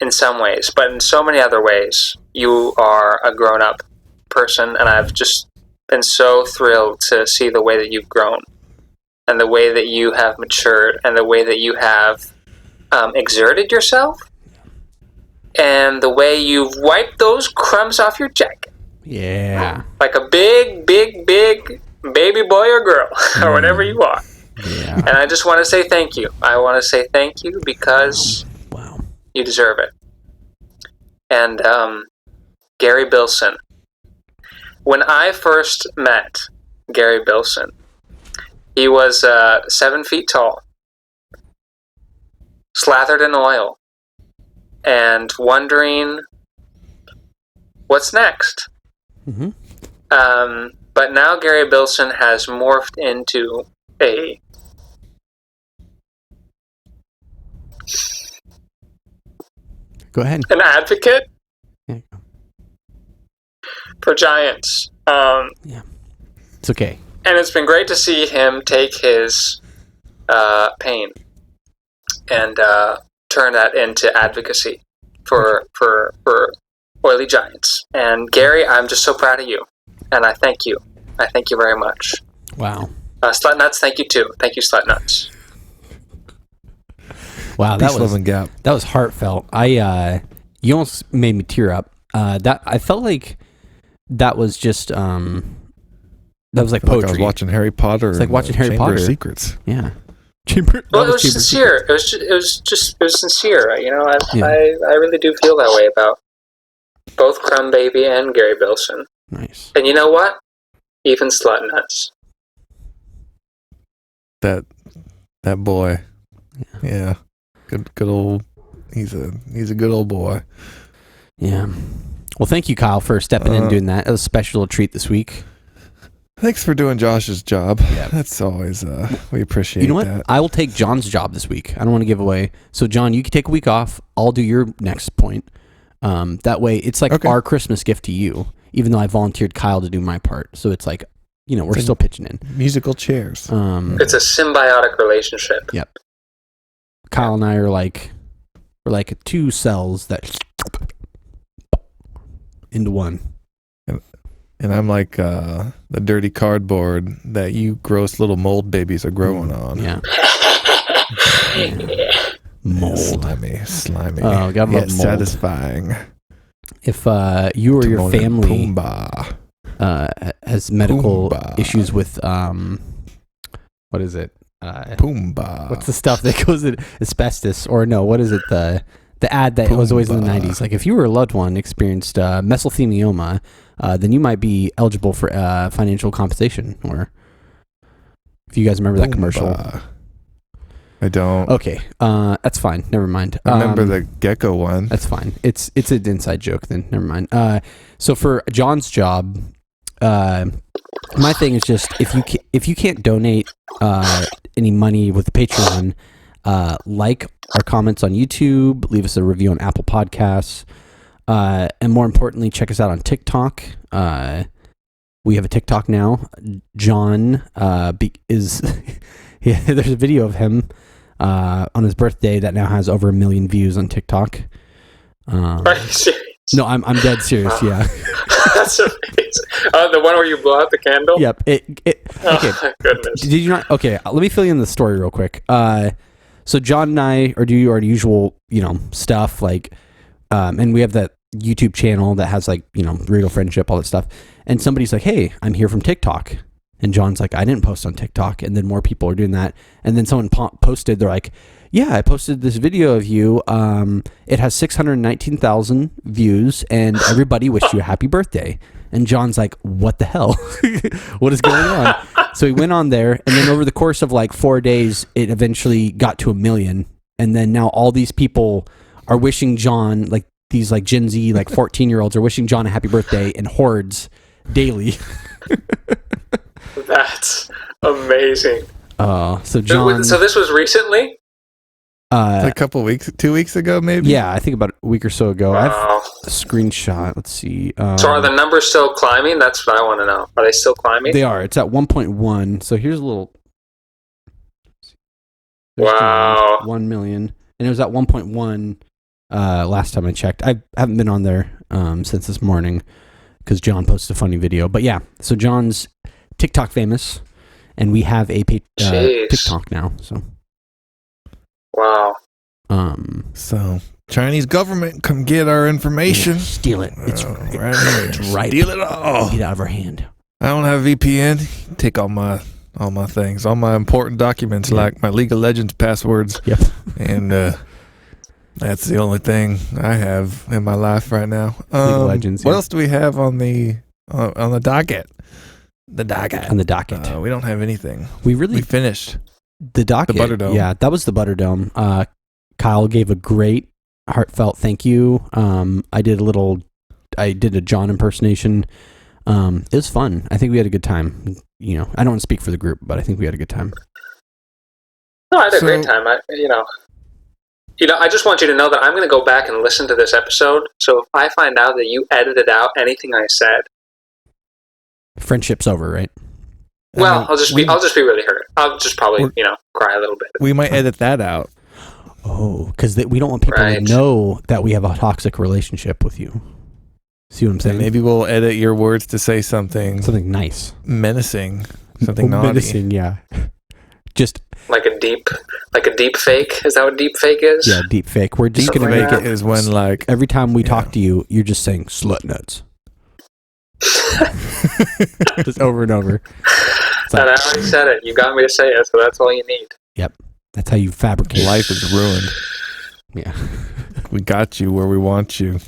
in some ways, but in so many other ways, you are a grown-up person, and I've just been so thrilled to see the way that you've grown, and the way that you have matured, and the way that you have exerted yourself, and the way you've wiped those crumbs off your jacket. Yeah. Like a big baby boy or girl, or whatever you are. Yeah. And I just want to say thank you. I want to say thank you because Wow. you deserve it. And Gary Bilson. When I first met Gary Bilson, he was 7 feet tall, slathered in oil, and wondering what's next. Mm-hmm. But now Gary Bilson has morphed into a Go ahead. an advocate There you go. for giants. It's okay. And it's been great to see him take his pain and turn that into advocacy for oily giants. And Gary, I'm just so proud of you. and I thank you. I thank you very much. Wow. Slut Nuts, thank you too. Thank you, Slut Nuts. Wow, Peace, love, and gap. that was heartfelt. You almost made me tear up. That I felt like that was just that was like poetry. Like I was watching Harry Potter. It's like watching Harry Chamber Potter. of Secrets. Yeah. Well, it was sincere. It was sincere. You know, I really do feel that way about both Crumb Baby and Gary Bilson. Nice. And you know what? Even Slut Nuts. That boy. Yeah. Good old. He's a good old boy. Yeah. Well, thank you, Kyle, for stepping in and doing that. It was a special treat this week. Thanks for doing Josh's job. Yeah. That's always we appreciate. You know what? That. I will take John's job this week. I don't want to give away. So, John, you can take a week off. I'll do your next point. That way, it's like our Christmas gift to you. Even though I volunteered Kyle to do my part, so it's like, you know, we're still pitching in. Musical chairs. It's a symbiotic relationship. Yep. Kyle and I are like, we're like two cells that into one. And I'm like the dirty cardboard that you gross little mold babies are growing on. Yeah. Mold. Slimy. Oh, gotta love mold. Satisfying. If you or your family Pumbaa. has medical issues with what is it? Pumbaa. What's the stuff that goes in asbestos? Or no, what is it? The ad that was always in the 90s. Like if you or a loved one experienced mesothelioma, then you might be eligible for financial compensation. Or if you guys remember that commercial. I don't. Okay, that's fine. Never mind. I remember the gecko one. That's fine. It's an inside joke. Then never mind. So for John's job, my thing is just if you can't donate any money with the Patreon, like our comments on YouTube, leave us a review on Apple Podcasts, and more importantly, check us out on TikTok. We have a TikTok now. John is there's a video of him on his birthday that now has over 1 million views on TikTok. Are you serious? No, I'm dead serious. Yeah. That's amazing. The one where you blow out the candle? Yep. Okay. Oh, my goodness. Did you not? Okay, let me fill you in the story real quick. So John and I are doing our usual, stuff like, and we have that YouTube channel that has like, real friendship, all that stuff. And somebody's like, "Hey, I'm here from TikTok." And John's like, "I didn't post on TikTok." And then more people are doing that. And then someone posted, they're like, "Yeah, I posted this video of you. It has 619,000 views, and everybody wished you a happy birthday." And John's like, "What the hell? What is going on?" So he went on there, and then over the course of like 4 days, it eventually got to 1 million. And then now all these people are wishing John, like these like Gen Z, like 14-year-olds are wishing John a happy birthday in hordes daily. That's amazing. So John. So this was recently? A couple weeks, 2 weeks ago, maybe. Yeah, I think about a week or so ago. I have Wow. a screenshot. Let's see. So are the numbers still climbing? That's what I want to know. Are they still climbing? They are. It's at 1.1. So here's a little. Wow. 1 million. And it was at 1.1 last time I checked. I haven't been on there since this morning because John posted a funny video. But yeah, so John's TikTok famous, and we have a TikTok now. So. Wow. So Chinese government, come get our information. Steal it. It's right here. It's right. Steal it all. Get out of our hand. I don't have VPN. Take all my things, all my important documents, like my League of Legends passwords. Yep. And that's the only thing I have in my life right now. League of Legends. What else do we have on the docket? The docket. On the docket. We don't have anything. We finished. The docket. The Butterdome. Yeah, that was the Butterdome. Kyle gave a great heartfelt thank you. I did a John impersonation. It was fun. I think we had a good time. I don't want to speak for the group, but I think we had a good time. No, I had a great time. I just want you to know that I'm going to go back and listen to this episode. So if I find out that you edited out anything I said, friendship's over, right? Well, I'll just be really hurt. I'll just probably, cry a little bit. We might edit that out. Oh, because we don't want people to know that we have a toxic relationship with you. See what I'm saying? And maybe we'll edit your words to say something nice. menacing, something naughty. Menacing, yeah. Just like a deep fake. Is that what deep fake is? yeah, deep fake. We're just Something gonna like make that. it Is when like every time we talk to you, you're just saying slut nuts. Just over and over. It's And I like, already said it. You got me to say it, so that's all you need. that's how you fabricate. life is ruined. Yeah. We got you where we want you.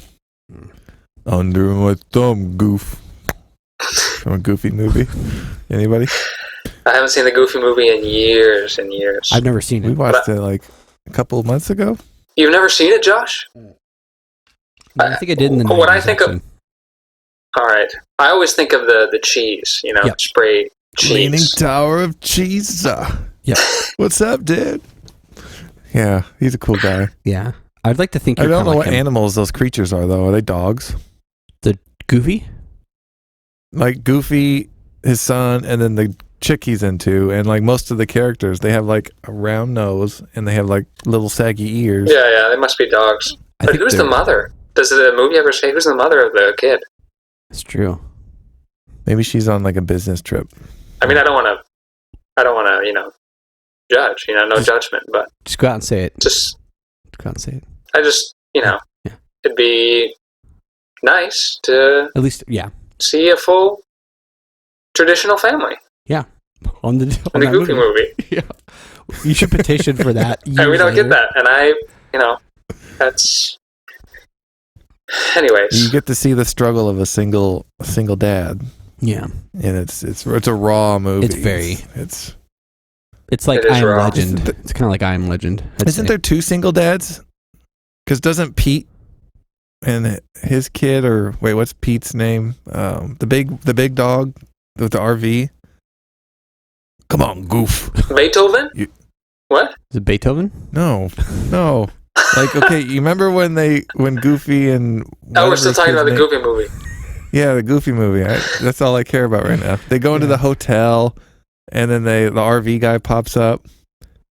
Under my thumb, goof. From a Goofy movie. Anybody? I haven't seen the Goofy movie in years and years. I've never seen We it. watched it like a couple of months ago. You've never seen it, Josh? I think I did in the 90s. What I think of- actually. All right. I always think of the cheese, Yep. spray cheese. Leaning Tower of Cheese. Yep. What's up, dude? Yeah, he's a cool guy. Yeah. I'd like to think I you're don't kinda know like what him. animals those creatures are, though. Are they dogs? Goofy? Like Goofy, his son, and then the chick he's into, and like most of the characters, they have like a round nose and they have like little saggy ears. Yeah, they must be dogs. I But think who's the they're- mother? Does the movie ever say who's the mother of the kid? It's true. Maybe she's on like a business trip. I mean, I don't want to, judge. No judgment. But Just go out and say it. just, Go out and say it. I just, Yeah. it'd be nice to At least, yeah. see a full traditional family On the in the Goofy movie. Yeah. You should petition for that. And we years don't get later. that. And that's. Anyways, You get to see the struggle of a single dad, Yeah. and it's a raw movie. It's very- It's It's like It is I Am raw. Legend. It's kind of like I Am Legend. I'd isn't say. there two single dads? Because doesn't Pete and his kid, or wait, what's Pete's name? The big dog with the RV. Come on, Goof. Beethoven? You- What? Is it Beethoven? No. Like, okay, you remember when Goofy and Oh, we're still whatever talking about the his Goofy movie. Yeah, the Goofy movie. That's all I care about right now. They go into the hotel, and then the RV guy pops up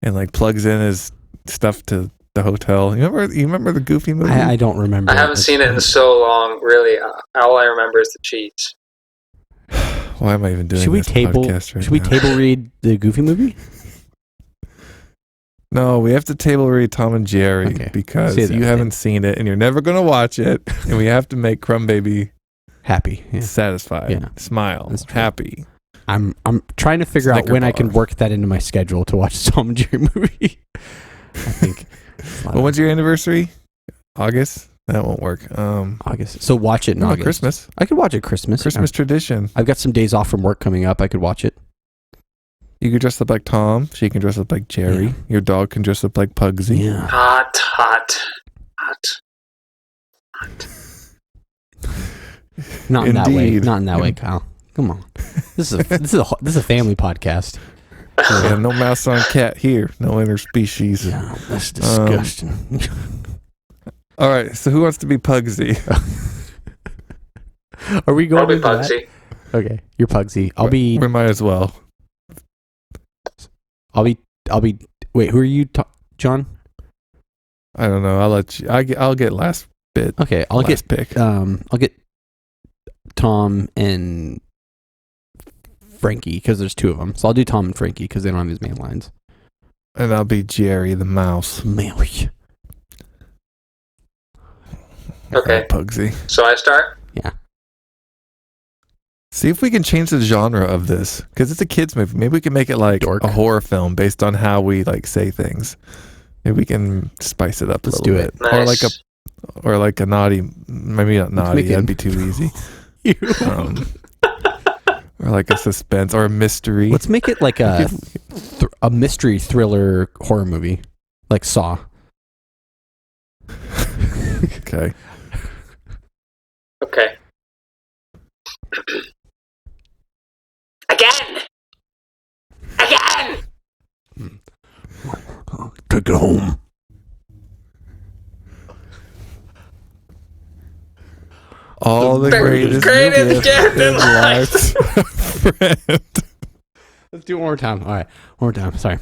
and like plugs in his stuff to the hotel. You remember the Goofy movie? I don't remember. I haven't seen it in so long. Really, all I remember is the cheese. Why am I even doing Should we this table? podcast right Should we now? table read the Goofy movie? No, we have to table read Tom and Jerry Okay. because Say that, you haven't seen it and you're never going to watch it, and we have to make Crumb Baby Happy. Yeah. satisfied, Yeah. smile, That's true. happy. I'm trying to figure out Snicker when I bar. can work that into my schedule to watch the Tom and Jerry movie. I think. Well, when's your anniversary? August? That won't work. August. So watch it in August. Christmas. I could watch it Christmas. Christmas tradition. I've got some days off from work coming up. I could watch it. You could dress up like Tom. She can dress up like Jerry. Yeah. Your dog can dress up like Pugsy. Yeah. Hot. Not in that way. Indeed. Not in that way, Kyle. Come on. This is a family podcast. Yeah, no mouse on cat here. No interspecies. Yeah, that's disgusting. All right. So who wants to be Pugsy? Are we going Probably into that? Pugsy. Okay, you're Pugsy. I'll be. We might as well. I'll be. Wait, who are you, John? I don't know. I'll let you. I'll get last bit. Okay, I'll last get. pick. I'll get Tom and Frankie because there's two of them. So I'll do Tom and Frankie because they don't have his main lines. And I'll be Jerry the mouse. Mouse. Okay. Pugsy. So I start? See if we can change the genre of this because it's a kids movie. Maybe we can make it like Dork. a horror film based on how we like say things. Maybe we can spice it up a Let's little do bit, Nice. or like a naughty. Maybe not naughty. make it- That'd be too easy. Or like a suspense or a mystery. Let's make it like a mystery thriller horror movie, like Saw. Okay. Okay. Again! Take it home. All the greatest Greatest gift in life's friend. Let's do it one more time. All right, one more time. Sorry.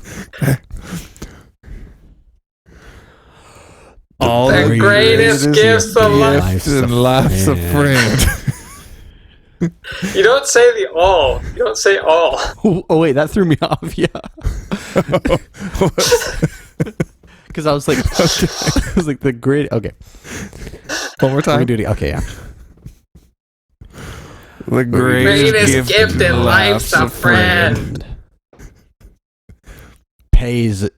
All the greatest gifts of life. Gifts and lives of friend. You don't say the all. You don't say all. Oh wait, that threw me off. Yeah. Because I was like, I was like the great. Okay. One more We're time. gonna do it. Okay, yeah. The Greatest gift in life's a friend. Pays a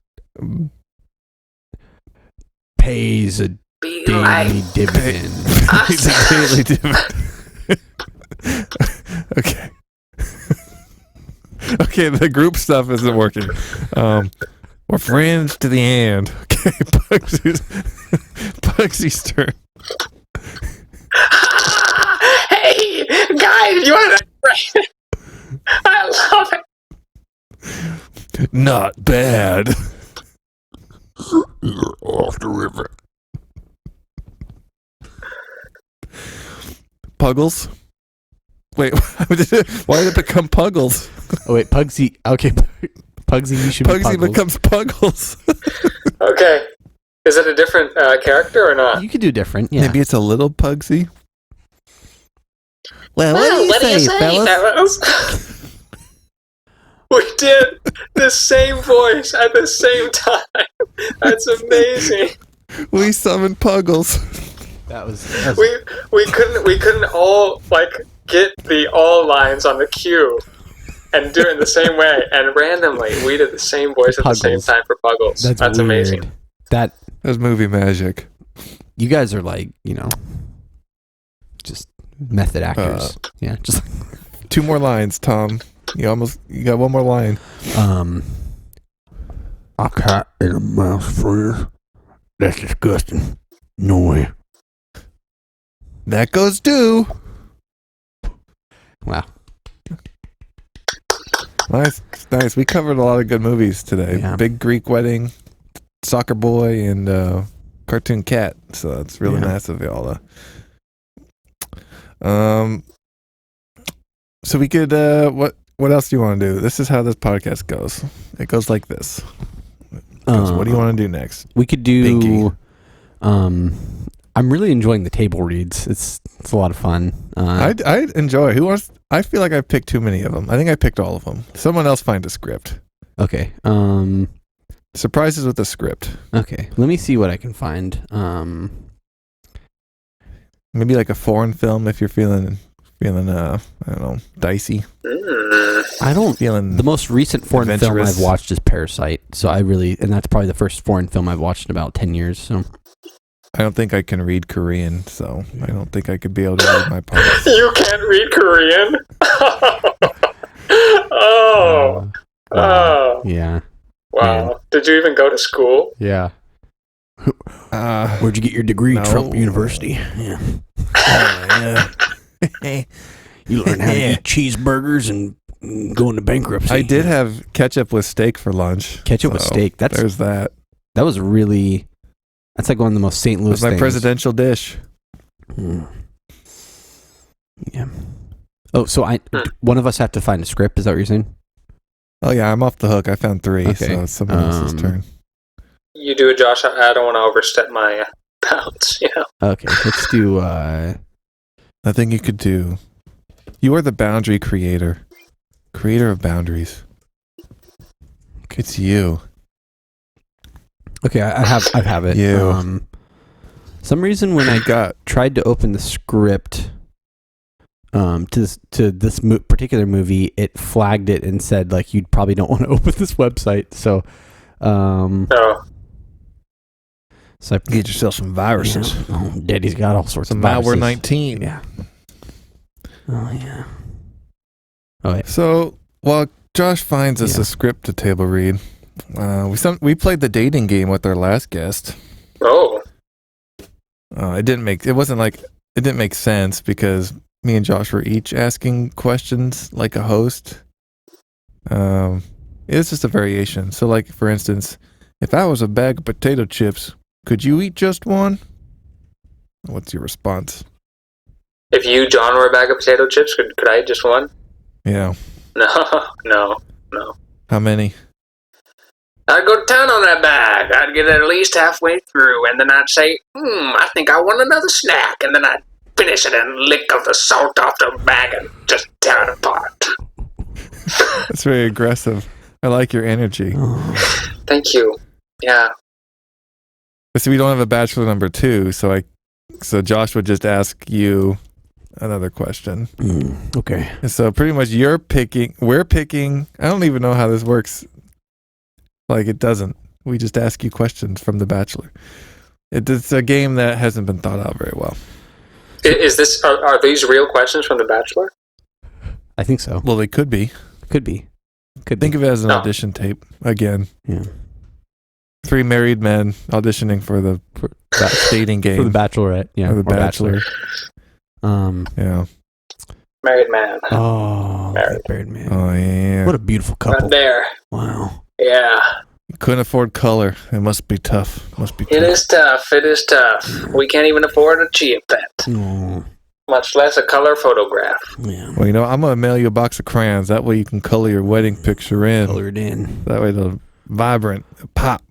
Be daily like dividend. It's a daily dividend. Okay. Okay, the group stuff isn't working. We're friends to the end. Okay, Bugsy's turn. Hey, guys, you want to? I love it. Not bad. You're off the river. Puggles? Wait, why did it become Puggles? Oh wait, Pugsy. Okay, Pugsy, you should Pugsy be Puggles. becomes Puggles. Okay, is it a different character or not? You could do different. Yeah. Maybe it's a little Pugsy. Well, What do you say, fellas? We did the same voice at the same time. That's amazing. We summoned Puggles. That was We couldn't all like get the all lines on the cue and do it in the same way, and randomly we did the same voice at the same Puggles. time for Puggles. That's weird. amazing. That That's movie magic. you guys are like, just method actors. Yeah, just 2 more lines, Tom. You got 1 more line. a cat and a mouse friend. That's disgusting. No way. That goes due. Wow. Nice. We covered a lot of good movies today. Yeah. Big Greek Wedding, Soccer Boy, and Cartoon Cat. So it's really nice of y'all. So we could. What else do you want to do? This is how this podcast goes. It goes like this. What do you want to do next? We could do. Pinky. I'm really enjoying the table reads. It's a lot of fun. I enjoy. Who wants? I feel like I picked too many of them. I think I picked all of them. Someone else find a script. Okay. Surprises with the script. Okay. Let me see what I can find. Maybe like a foreign film if you're feeling I don't know, dicey. I don't. Feeling The most recent foreign film adventurous. I've watched is Parasite. So and that's probably the first foreign film I've watched in about 10 years. So I don't think I can read Korean, so I don't think I could be able to read my parts. You can't read Korean? Oh. yeah. Wow. Did you even go to school? Yeah. Where'd you get your degree? No. Trump University. Yeah. You learn how to eat cheeseburgers and go into bankruptcy. I did have ketchup with steak for lunch. Ketchup with so steak. There's that. That was really. That's like one of the most St. Louis That's my things. presidential dish. Yeah. Oh, so one of us have to find a script. Is that what you're saying? Oh yeah, I'm off the hook. I found 3, Okay. so it's someone else's turn. You do it, Josh. I don't want to overstep my bounds. Okay, let's do. I think you could do. You are the boundary creator of boundaries. It's you. Okay, I have it. You. Some reason when I tried to open the script to this particular movie, it flagged it and said like you probably don't want to open this website. So, so I Get yourself some viruses. Oh, Daddy's got all sorts Some of viruses. malware 19. Yeah. Oh yeah. Oh yeah. So while Josh finds us Yeah. a script to table read, we played the dating game with our last guest. Oh. It didn't make sense because me and Josh were each asking questions like a host. It's just a variation. So like for instance, if I was a bag of potato chips, could you eat just one? What's your response? If you, John, were a bag of potato chips, could I eat just one? Yeah. No. How many? I'd go to town on that bag. I'd get it at least halfway through, and then I'd say, I think I want another snack. And then I'd finish it and lick off the salt off the bag and just tear it apart. That's very aggressive. I like your energy. Thank you. Yeah. See, we don't have a bachelor number 2, so Josh would just ask you another question. Okay. And so pretty much we're picking. I don't even know how this works. Like, it doesn't. We just ask you questions from The Bachelor. It's a game that hasn't been thought out very well. Is this? Are these real questions from The Bachelor? I think so. Well, they could be. Could be. Think of it as an audition tape again. Yeah. 3 married men auditioning for the dating game. For The Bachelorette. Yeah. For The Bachelor. Yeah. Married man. Oh, married man. Oh, yeah. What a beautiful couple. Right there. Wow. Yeah. You couldn't afford color. It must be tough. It is tough. It is tough. We can't even afford a cheap pet. Oh. Much less a color photograph. Yeah. Well, I'm going to mail you a box of crayons. That way you can color your wedding picture in. Color it in. That way it'll vibrant. Pop.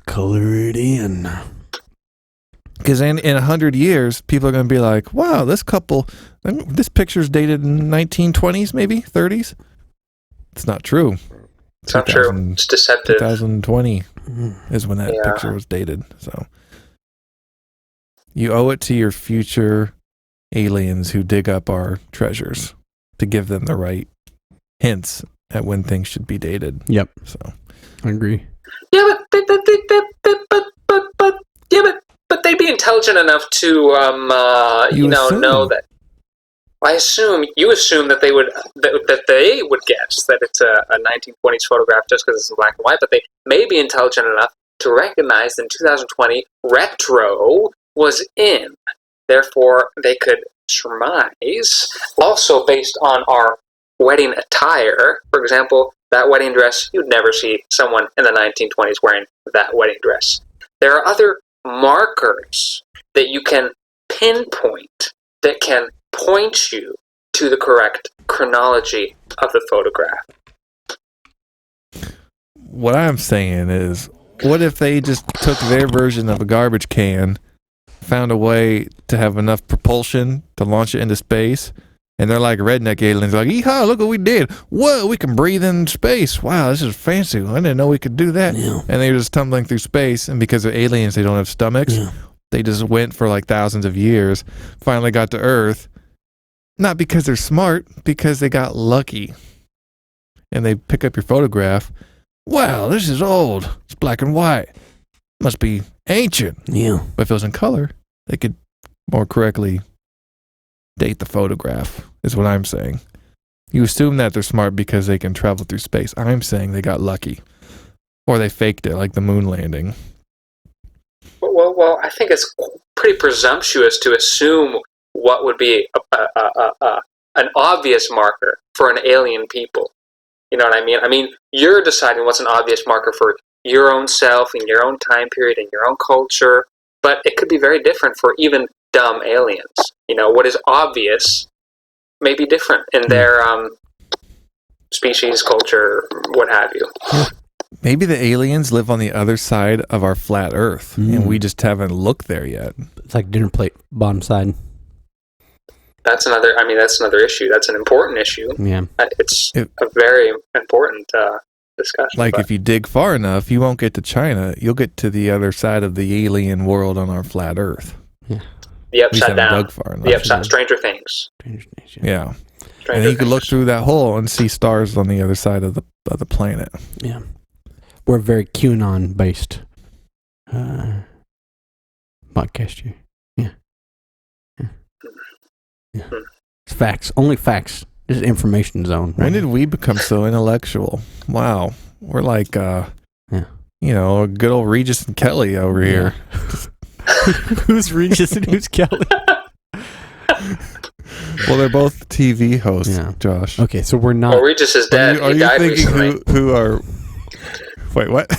Color it in. Because in 100 years, people are going to be like, wow, this couple, this picture's dated in 1920s, maybe 30s. It's not true. It's not true. It's deceptive. 2020 is when that picture was dated. So you owe it to your future aliens who dig up our treasures to give them the right hints at when things should be dated. Yep. So I agree. Yeah, but they'd be intelligent enough to know that. You assume that they would guess that it's a 1920s photograph just because it's in black and white, but they may be intelligent enough to recognize that in 2020 retro was in. Therefore, they could surmise, also based on our wedding attire. For example, that wedding dress, you'd never see someone in the 1920s wearing that wedding dress. There are other markers that you can pinpoint that can point you to the correct chronology of the photograph. What I'm saying is, what if they just took their version of a garbage can, found a way to have enough propulsion to launch it into space, and they're like redneck aliens, like, yeehaw, look what we did. Whoa, we can breathe in space. Wow, this is fancy. I didn't know we could do that. Yeah. And they're just tumbling through space, and because they're aliens, they don't have stomachs. Yeah. They just went for like thousands of years, finally got to Earth. Not because they're smart, because they got lucky. And they pick up your photograph. Wow, this is old. It's black and white. Must be ancient. Yeah. But if it was in color, they could more correctly date the photograph, is what I'm saying. You assume that they're smart because they can travel through space. I'm saying they got lucky. Or they faked it, like the moon landing. Well, I think it's pretty presumptuous to assume what would be an obvious marker for an alien people. You know what I mean? I mean, you're deciding what's an obvious marker for your own self in your own time period in your own culture, but it could be very different for even dumb aliens. You know, what is obvious may be different in their species, culture, what have you. Maybe the aliens live on the other side of our flat Earth, and we just haven't looked there yet. It's like dinner plate, bottom side. That's another issue. That's an important issue. Yeah. It's a very important discussion. Like, if you dig far enough, you won't get to China. You'll get to the other side of the alien world on our flat Earth. Yeah. The Upside Down. Dug far enough. The Upside, Stranger Things. Yeah. Stranger And you could Things. look through that hole and see stars on the other side of the planet. Yeah. We're very QAnon based podcast here. Yeah. It's facts. Only facts. This is information zone. When did we become so intellectual? Wow. We're like, a good old Regis and Kelly over here. Who's Regis and who's Kelly? Well, they're both TV hosts, Yeah. Josh. Okay, so we're not. Well, Regis is dead. Are He you died thinking recently. who are... Wait, what?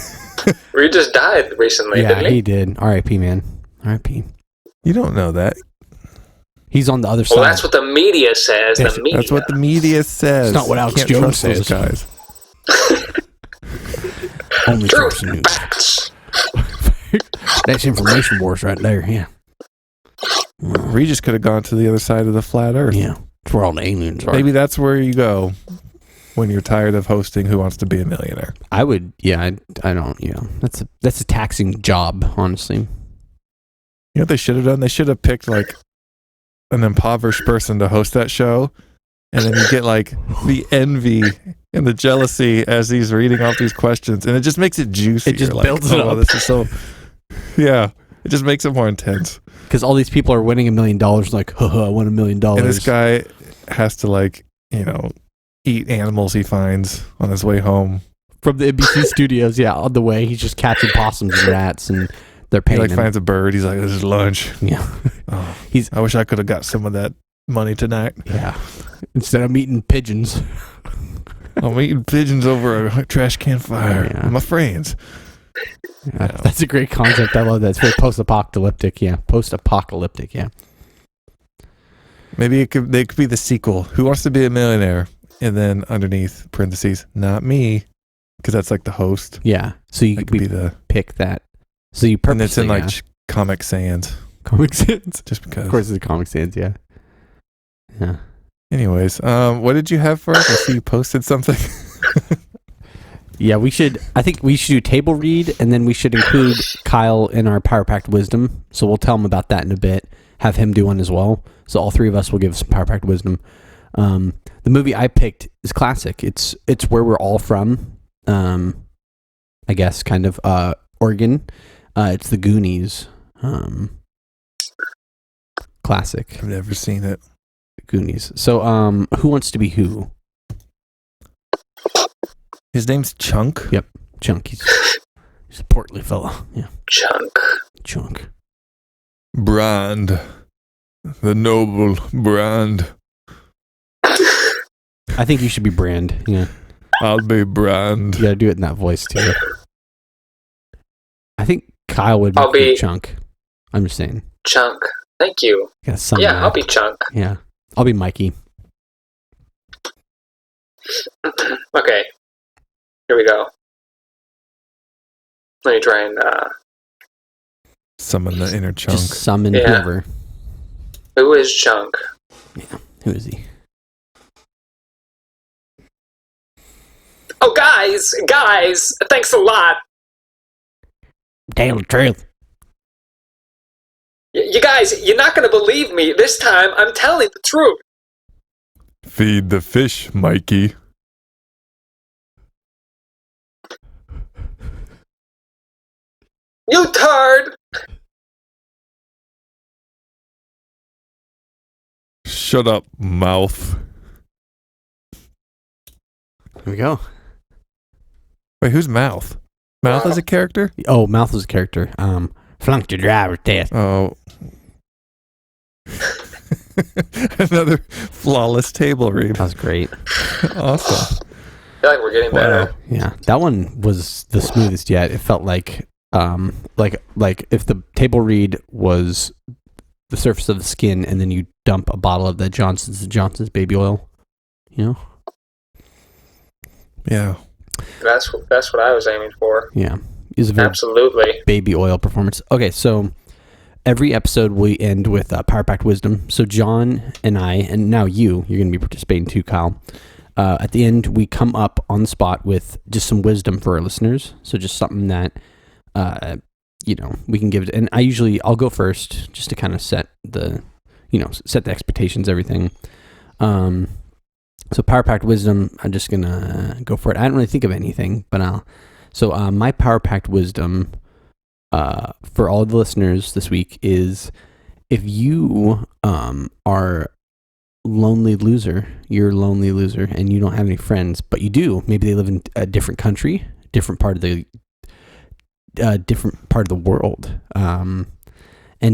Regis died recently, Yeah, didn't he did. R.I.P. man. R.I.P. You don't know that. He's on the other Well, side. that's what the media says. Yes, The media. That's what the media says. It's not what Alex You can't Jones trust those says. guys. Only source Truth, news. facts. That's information wars right there. Yeah. Regis could have gone to the other side of the flat Earth. Yeah. That's where all the aliens are. Maybe that's where you go when you're tired of hosting Who Wants to Be a Millionaire. I would. Yeah. I don't. Yeah. That's a taxing job, honestly. You know what they should have done? They should have picked like an impoverished person to host that show, and then you get like the envy and the jealousy as he's reading off these questions, and it just makes it juicy. It just You're builds it oh, up. This is so. Yeah, it just makes it more intense. Because all these people are winning $1 million. Like, I won $1 million. And this guy has to like, eat animals he finds on his way home. From the NBC studios. Yeah, on the way, he's just catching possums and rats, and they're He paying like him. finds a bird. He's like, "This is lunch." Yeah. Oh, He's- I wish I could have got some of that money tonight. Yeah. Instead of eating pigeons. I'm eating pigeons over a trash can fire Yeah. with my friends. Yeah, that's a great concept. I love that. It's very post-apocalyptic. Yeah. Post-apocalyptic. Yeah. Maybe they could be the sequel. Who Wants to Be a Millionaire? And then underneath parentheses, not me, because that's like the host. Yeah. So you That could could be the pick that. So you and it's purposely in like Comic Sans, Comic Sans. just because. Of course, it's Comic Sans. Yeah. Yeah. Anyways, what did you have for us? I see you posted something. Yeah, I think we should do table read, and then we should include Kyle in our Power Packed Wisdom. So we'll tell him about that in a bit. Have him do one as well. So all three of us will give some Power Packed Wisdom. The movie I picked is classic. It's where we're all from. I guess kind of Oregon. It's the Goonies. Classic. I've never seen it. Goonies. So who wants to be who? His name's Chunk. Yep. Chunk. He's a portly fella. Yeah. Chunk. Brand. The noble Brand. I think you should be Brand. Yeah. I'll be Brand. You gotta do it in that voice too. I think Kyle would I'll be be- Chunk. I'm just saying. Chunk. Thank you. Gotta sum Yeah, that. I'll be Chunk. Yeah. I'll be Mikey. Okay. Here we go. Let me try and Summon the inner Chunk. Just summon Yeah. whoever. who is Chunk? Who is he? Oh guys, thanks a lot. Damn the truth. You guys, you're not gonna believe me. This time I'm telling the truth. Feed the fish, Mikey. You turd! Shut up, mouth. Here we go. Wait, who's Mouth? Mouth is a character? Oh, Mouth was a character. Flunked your driver test. Oh. Another flawless table read. That was great. Awesome. I feel like we're getting better. Yeah, that one was the smoothest yet. It felt like if the table read was the surface of the skin, and then you dump a bottle of the Johnson's baby oil. You know? Yeah. That's what I was aiming for. Yeah, it was a very Absolutely. baby oil performance. Okay, so every episode we end with Power Packed Wisdom. So John and I, and now you're going to be participating too, Kyle. At the end, we come up on the spot with just some wisdom for our listeners. So just something that, we can give it. And I'll go first just to kind of set the expectations, everything. So Power Packed Wisdom, I'm just going to go for it. I didn't really think of anything, but my Power Packed Wisdom for all the listeners this week is, if you are lonely loser, you're a lonely loser and you don't have any friends, but you do, maybe they live in a different country, different part of the world, and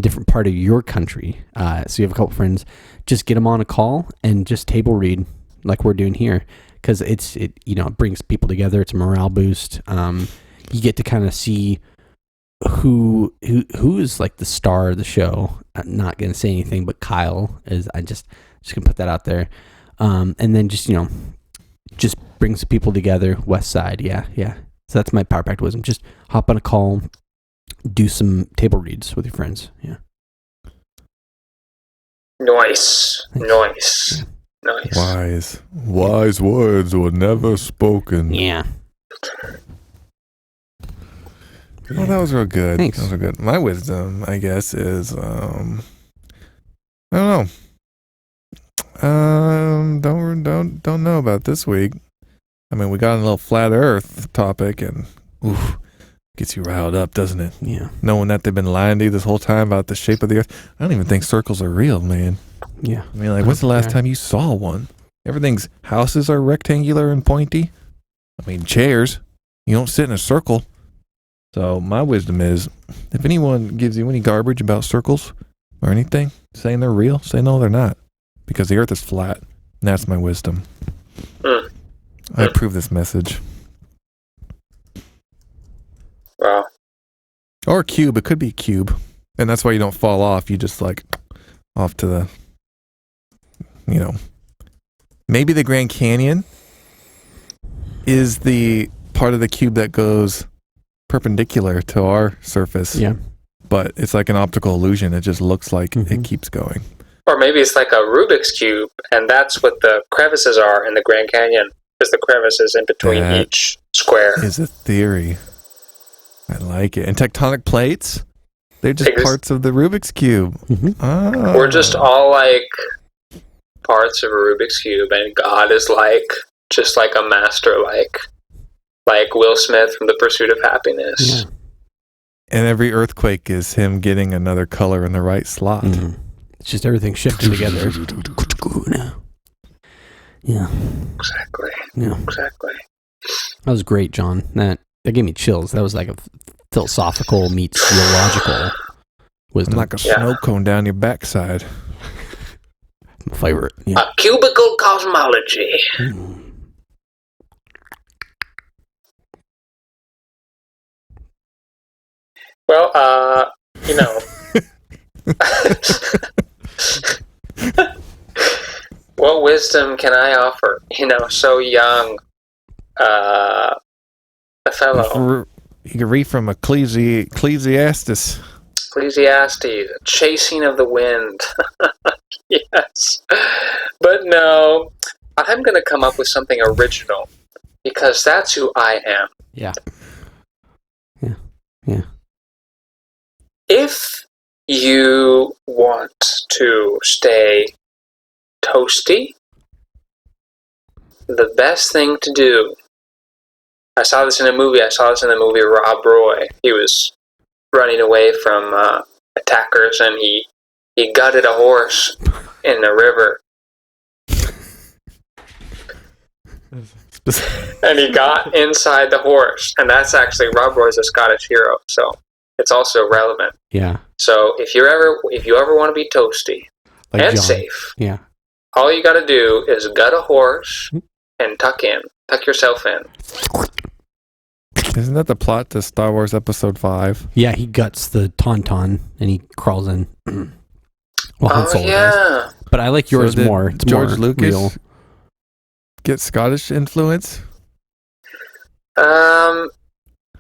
different part of your country, so you have a couple friends, just get them on a call and just table read like we're doing here, because it brings people together. It's a morale boost. You get to kind of see who is like the star of the show. I'm not gonna say anything, but Kyle is. I just gonna put that out there, and then just brings people together. West Side, yeah. So that's my power packed wisdom. Just hop on a call, do some table reads with your friends. Yeah. Nice. Thanks. Nice. Nice. Wise words were never spoken. Yeah. Well, that was real good. Thanks. That was real good. My wisdom, I guess, is I don't know. Don't know about this week. I mean, we got a little flat Earth topic, and oof, gets you riled up, doesn't it? Yeah. Knowing that they've been lying to you this whole time about the shape of the Earth. I don't even think circles are real, man. Yeah. I mean, like, when's the last time you saw one? Houses are rectangular and pointy. I mean, chairs. You don't sit in a circle. So my wisdom is, if anyone gives you any garbage about circles or anything, saying they're real, say no, they're not. Because the Earth is flat. And that's my wisdom. I approve this message. Wow. Or a cube. It could be a cube. And that's why you don't fall off. You just like off to the, maybe the Grand Canyon is the part of the cube that goes perpendicular to our surface. Yeah. But it's like an optical illusion. It just looks like it keeps going. Or maybe it's like a Rubik's Cube, and that's what the crevices are in the Grand Canyon, is the crevices in between each square. Is a theory. I like it. And tectonic plates, they're just parts of the Rubik's Cube. Oh. We're just all like parts of a Rubik's Cube, and God is just like a master, like Will Smith from The Pursuit of Happiness. Yeah. And every earthquake is him getting another color in the right slot. It's just everything shifting together. Yeah. Exactly. Yeah. Exactly. That was great, John. That gave me chills. That was like a philosophical meets theological wisdom. Like a snow cone down your backside. My favorite. Yeah. A cubicle cosmology. Well, what wisdom can I offer? So young, a fellow. You can read from Ecclesiastes. Ecclesiastes, chasing of the wind. Yes. But no, I'm going to come up with something original, because that's who I am. Yeah. Yeah. Yeah. If you want to stay toasty, the best thing to do, I saw this in the movie Rob Roy. He was running away from attackers, and he gutted a horse in the river. And he got inside the horse. And that's actually, Rob Roy's a Scottish hero, so it's also relevant. Yeah. So if you ever want to be toasty and John. safe, Yeah. all you got to do is gut a horse and tuck yourself in. Isn't that the plot to Star Wars Episode 5? Yeah, he guts the tauntaun and he crawls in. Well, Han Solo does. But I like yours more. It's George more Lucas real. get Scottish influence?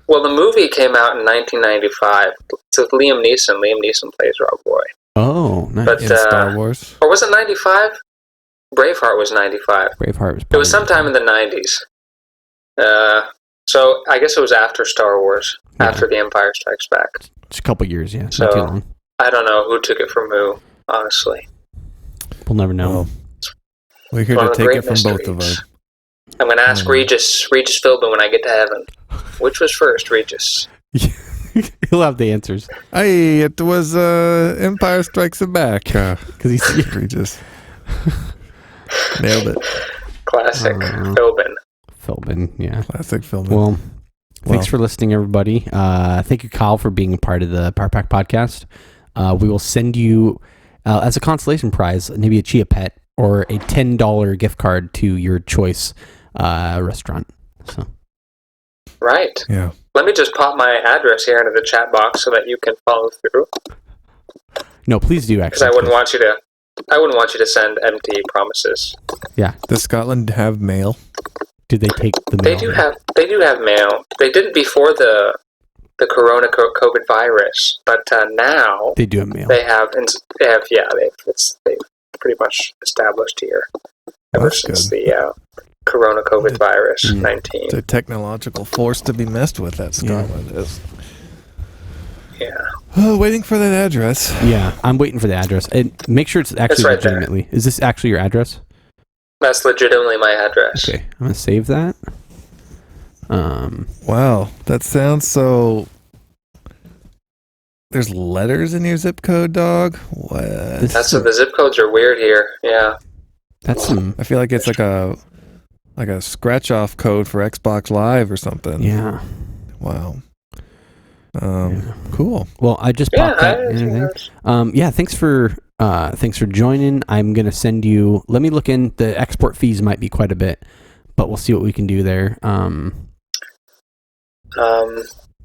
Well, the movie came out in 1995. It's with Liam Neeson. Liam Neeson plays Rob Roy. Oh, nice. But, In Star Wars? Or was it 95? Braveheart was 95. Braveheart was It was sometime in the 90s. So I guess it was after Star Wars, after The Empire Strikes Back. Just a couple years, yeah. So, not too long. I don't know who took it from who, honestly. We'll never know. Well, we're here One to of the take great it from both of mysteries. us. I'm going to ask Regis Philbin when I get to heaven. Which was first, Regis? He'll have the answers. Hey, it was Empire Strikes Back. Because he's Regis. Nailed it. Classic Philbin. Philbin, yeah. Classic film. Well, thanks for listening, everybody. Thank you, Kyle, for being a part of the Power Pack podcast. We will send you, as a consolation prize, maybe a Chia Pet or a $10 gift card to your choice restaurant. So, Right. Yeah. Let me just pop my address here into the chat box so that you can follow through. no, please do, Because actually. I wouldn't want you to send empty promises. Yeah. Does Scotland have mail? Did they take the mail? They do have mail. They didn't before the Corona COVID virus, but now They do have mail. they've pretty much established here ever That's since good. the Corona COVID virus 19. It's a technological force to be messed with. That Scotland is. Yeah. Oh, waiting for that address. Yeah, I'm waiting for the address. And make sure it's actually right there. legitimately. Is this actually your address? That's legitimately my address. Okay, I'm gonna save that. Wow, that sounds so. There's letters in your zip code, dog. What? That's the zip codes are weird here. Yeah. That's some. I feel like it's like a scratch off code for Xbox Live or something. Yeah. Wow. Cool. Well, I just popped that in, I think. Yeah, thanks for joining. I'm gonna send you. Let me look in. The export fees might be quite a bit, but we'll see what we can do there.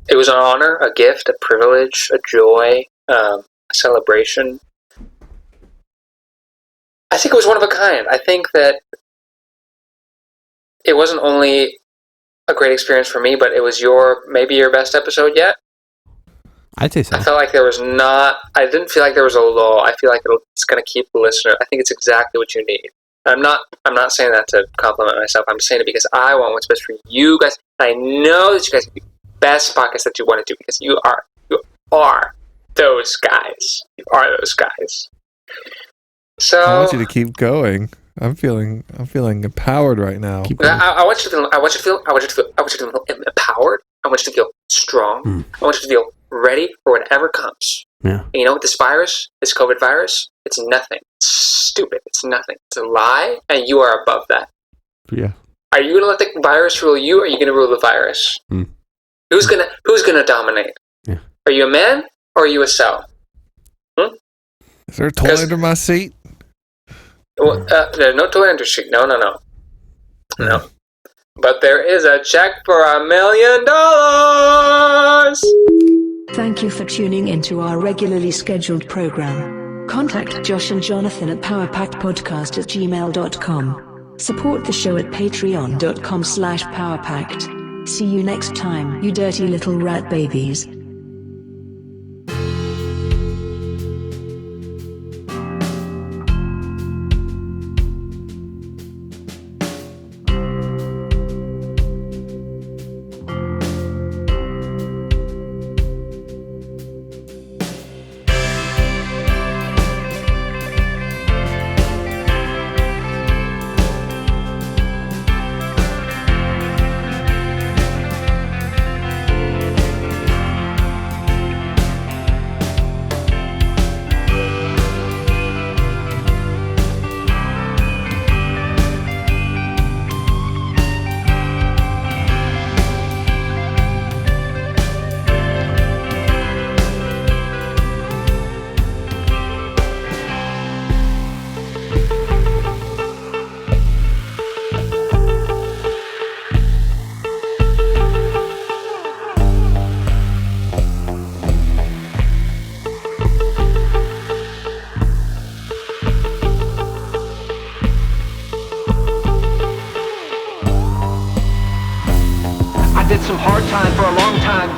It was an honor, a gift, a privilege, a joy, a celebration. I think it was one of a kind. I think that it wasn't only a great experience for me, but it was maybe your best episode yet. I'd say so. I felt like I didn't feel like there was a lull. I feel like it's going to keep the listener. I think it's exactly what you need. I'm not saying that to compliment myself. I'm saying it because I want what's best for you guys. I know that you guys are the best podcast that you want to do because you are those guys. You are those guys. So I want you to keep going. I'm feeling empowered right now. Keep going. I want you to feel empowered. I want you to feel strong. I want you to feel ready for whatever comes. Yeah. And you know what? This virus, this COVID virus, it's nothing. It's stupid. It's nothing. It's a lie, and you are above that. Yeah. Are you going to let the virus rule you, or are you going to rule the virus? Who's gonna dominate? Yeah. Are you a man, or are you a cell? Is there a toy under my seat? Well, there's no toy under seat. No. But there is a check for $1 million. Thank you for tuning into our regularly scheduled program. Contact Josh and Jonathan at powerpackedpodcast@gmail.com. Support the show at patreon.com/powerpacked. See you next time, you dirty little rat babies.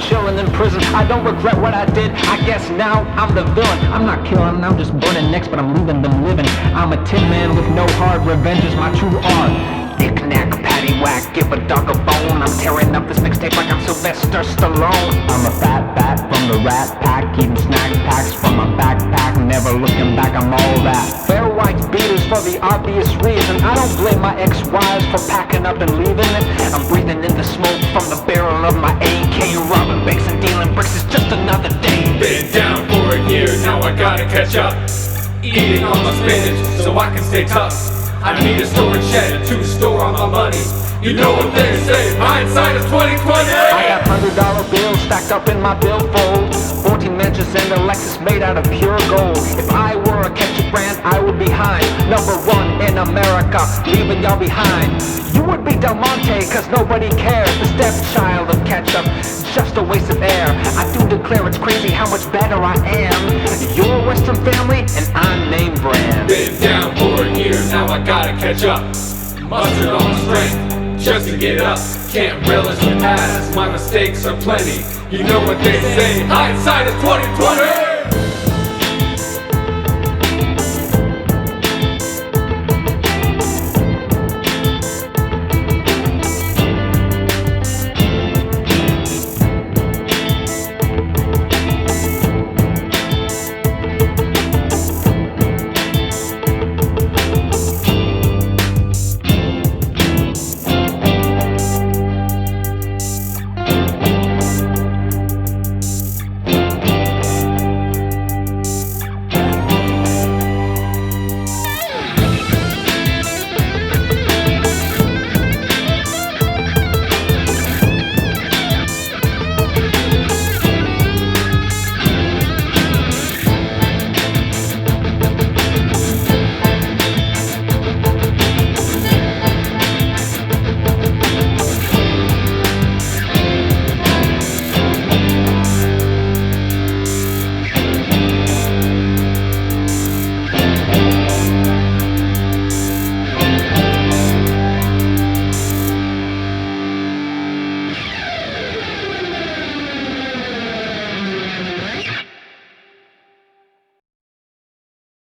Chilling in prison, I don't regret what I did. I guess now I'm the villain. I'm not killing, I'm just burning necks, but I'm leaving them living. I'm a tin man with no heart. Revenge is my true art. Knick-knack, paddywhack, give a dog a bone. I'm tearing up this mixtape like I'm Sylvester Stallone. I'm a fat bat from the rat pack, eating snack packs from my backpack. Never looking back, I'm all that. Fair white beaters for the obvious reason. I don't blame my ex-wives for packing up and leaving it. I'm breathing in the smoke from the barrel of my AK. Robbing banks and dealing bricks is just another day. Been down for a year, now I gotta catch up. Eating all my spinach so I can stay tough. I need a storage shed to store all my money. You know what they say, hindsight is 20/20. I got $100 bills stacked up in my billfold. 14 mansions and a Lexus made out of pure gold. If I were a ketchup brand, I would be Heinz. #1 in America, leaving y'all behind. You would be Del Monte, cause nobody cares. The stepchild of ketchup, just a waste of air. I do declare it's crazy how much better I am. You're a Western family, and I'm name brand. Been down for a year, now I gotta catch up. Mustard on my strength, just to get up. Can't relish the past, my mistakes are plenty. You know what they say, hindsight is 20/20.